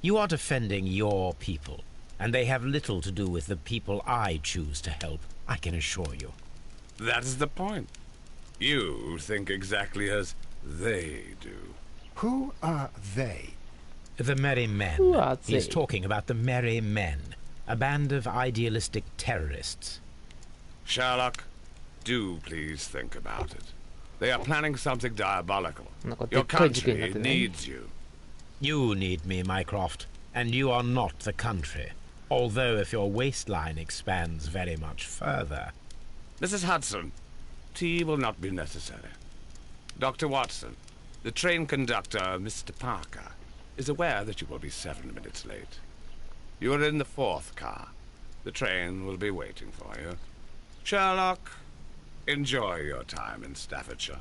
You are defending your people, and they have little to do with the people I choose to help, I can assure you. That is the point. You think exactly as they do. Who are they? The Merry Men. Who are they? He's talking about the Merry Men, a band of idealistic terrorists. Sherlock, do please think about it. They are planning something diabolical. Your country needs you. You need me, Mycroft, and you are not the country. Although if your waistline expands very much further... Mrs. Hudson, tea will not be necessary. Dr. Watson, the train conductor, Mr. Parker, is aware that you will be 7 minutes late. You are in the 4th car. The train will be waiting for you. Sherlock, enjoy your time in Staffordshire.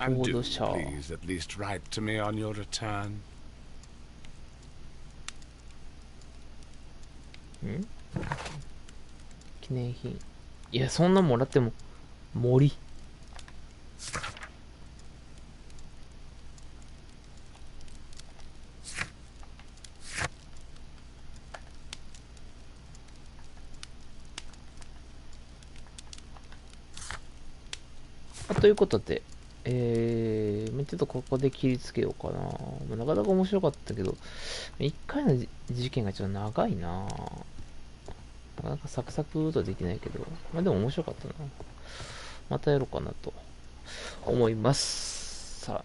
And do please at least write to me on your return. 記念品。いや、そんなもらっても森。ということで、ちょっとここで切りつけようかな。なかなか面白かったけど、1回の事件がちょっと長いな。なかなかサクサクとできないけど、まあでも面白かったな。またやろうかなと思います。さあ、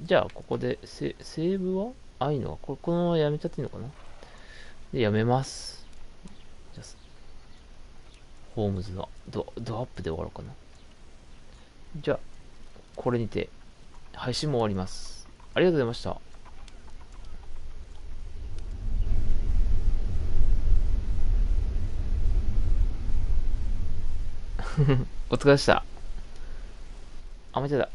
じゃあここでセーブはいいのはこのままやめちゃっていいのかな。で、やめます。じゃあ、ホームズのドアップで終わろうかな。じゃあ、これにて配信も終わります。ありがとうございました。お疲れ様でした。あ、間違えた。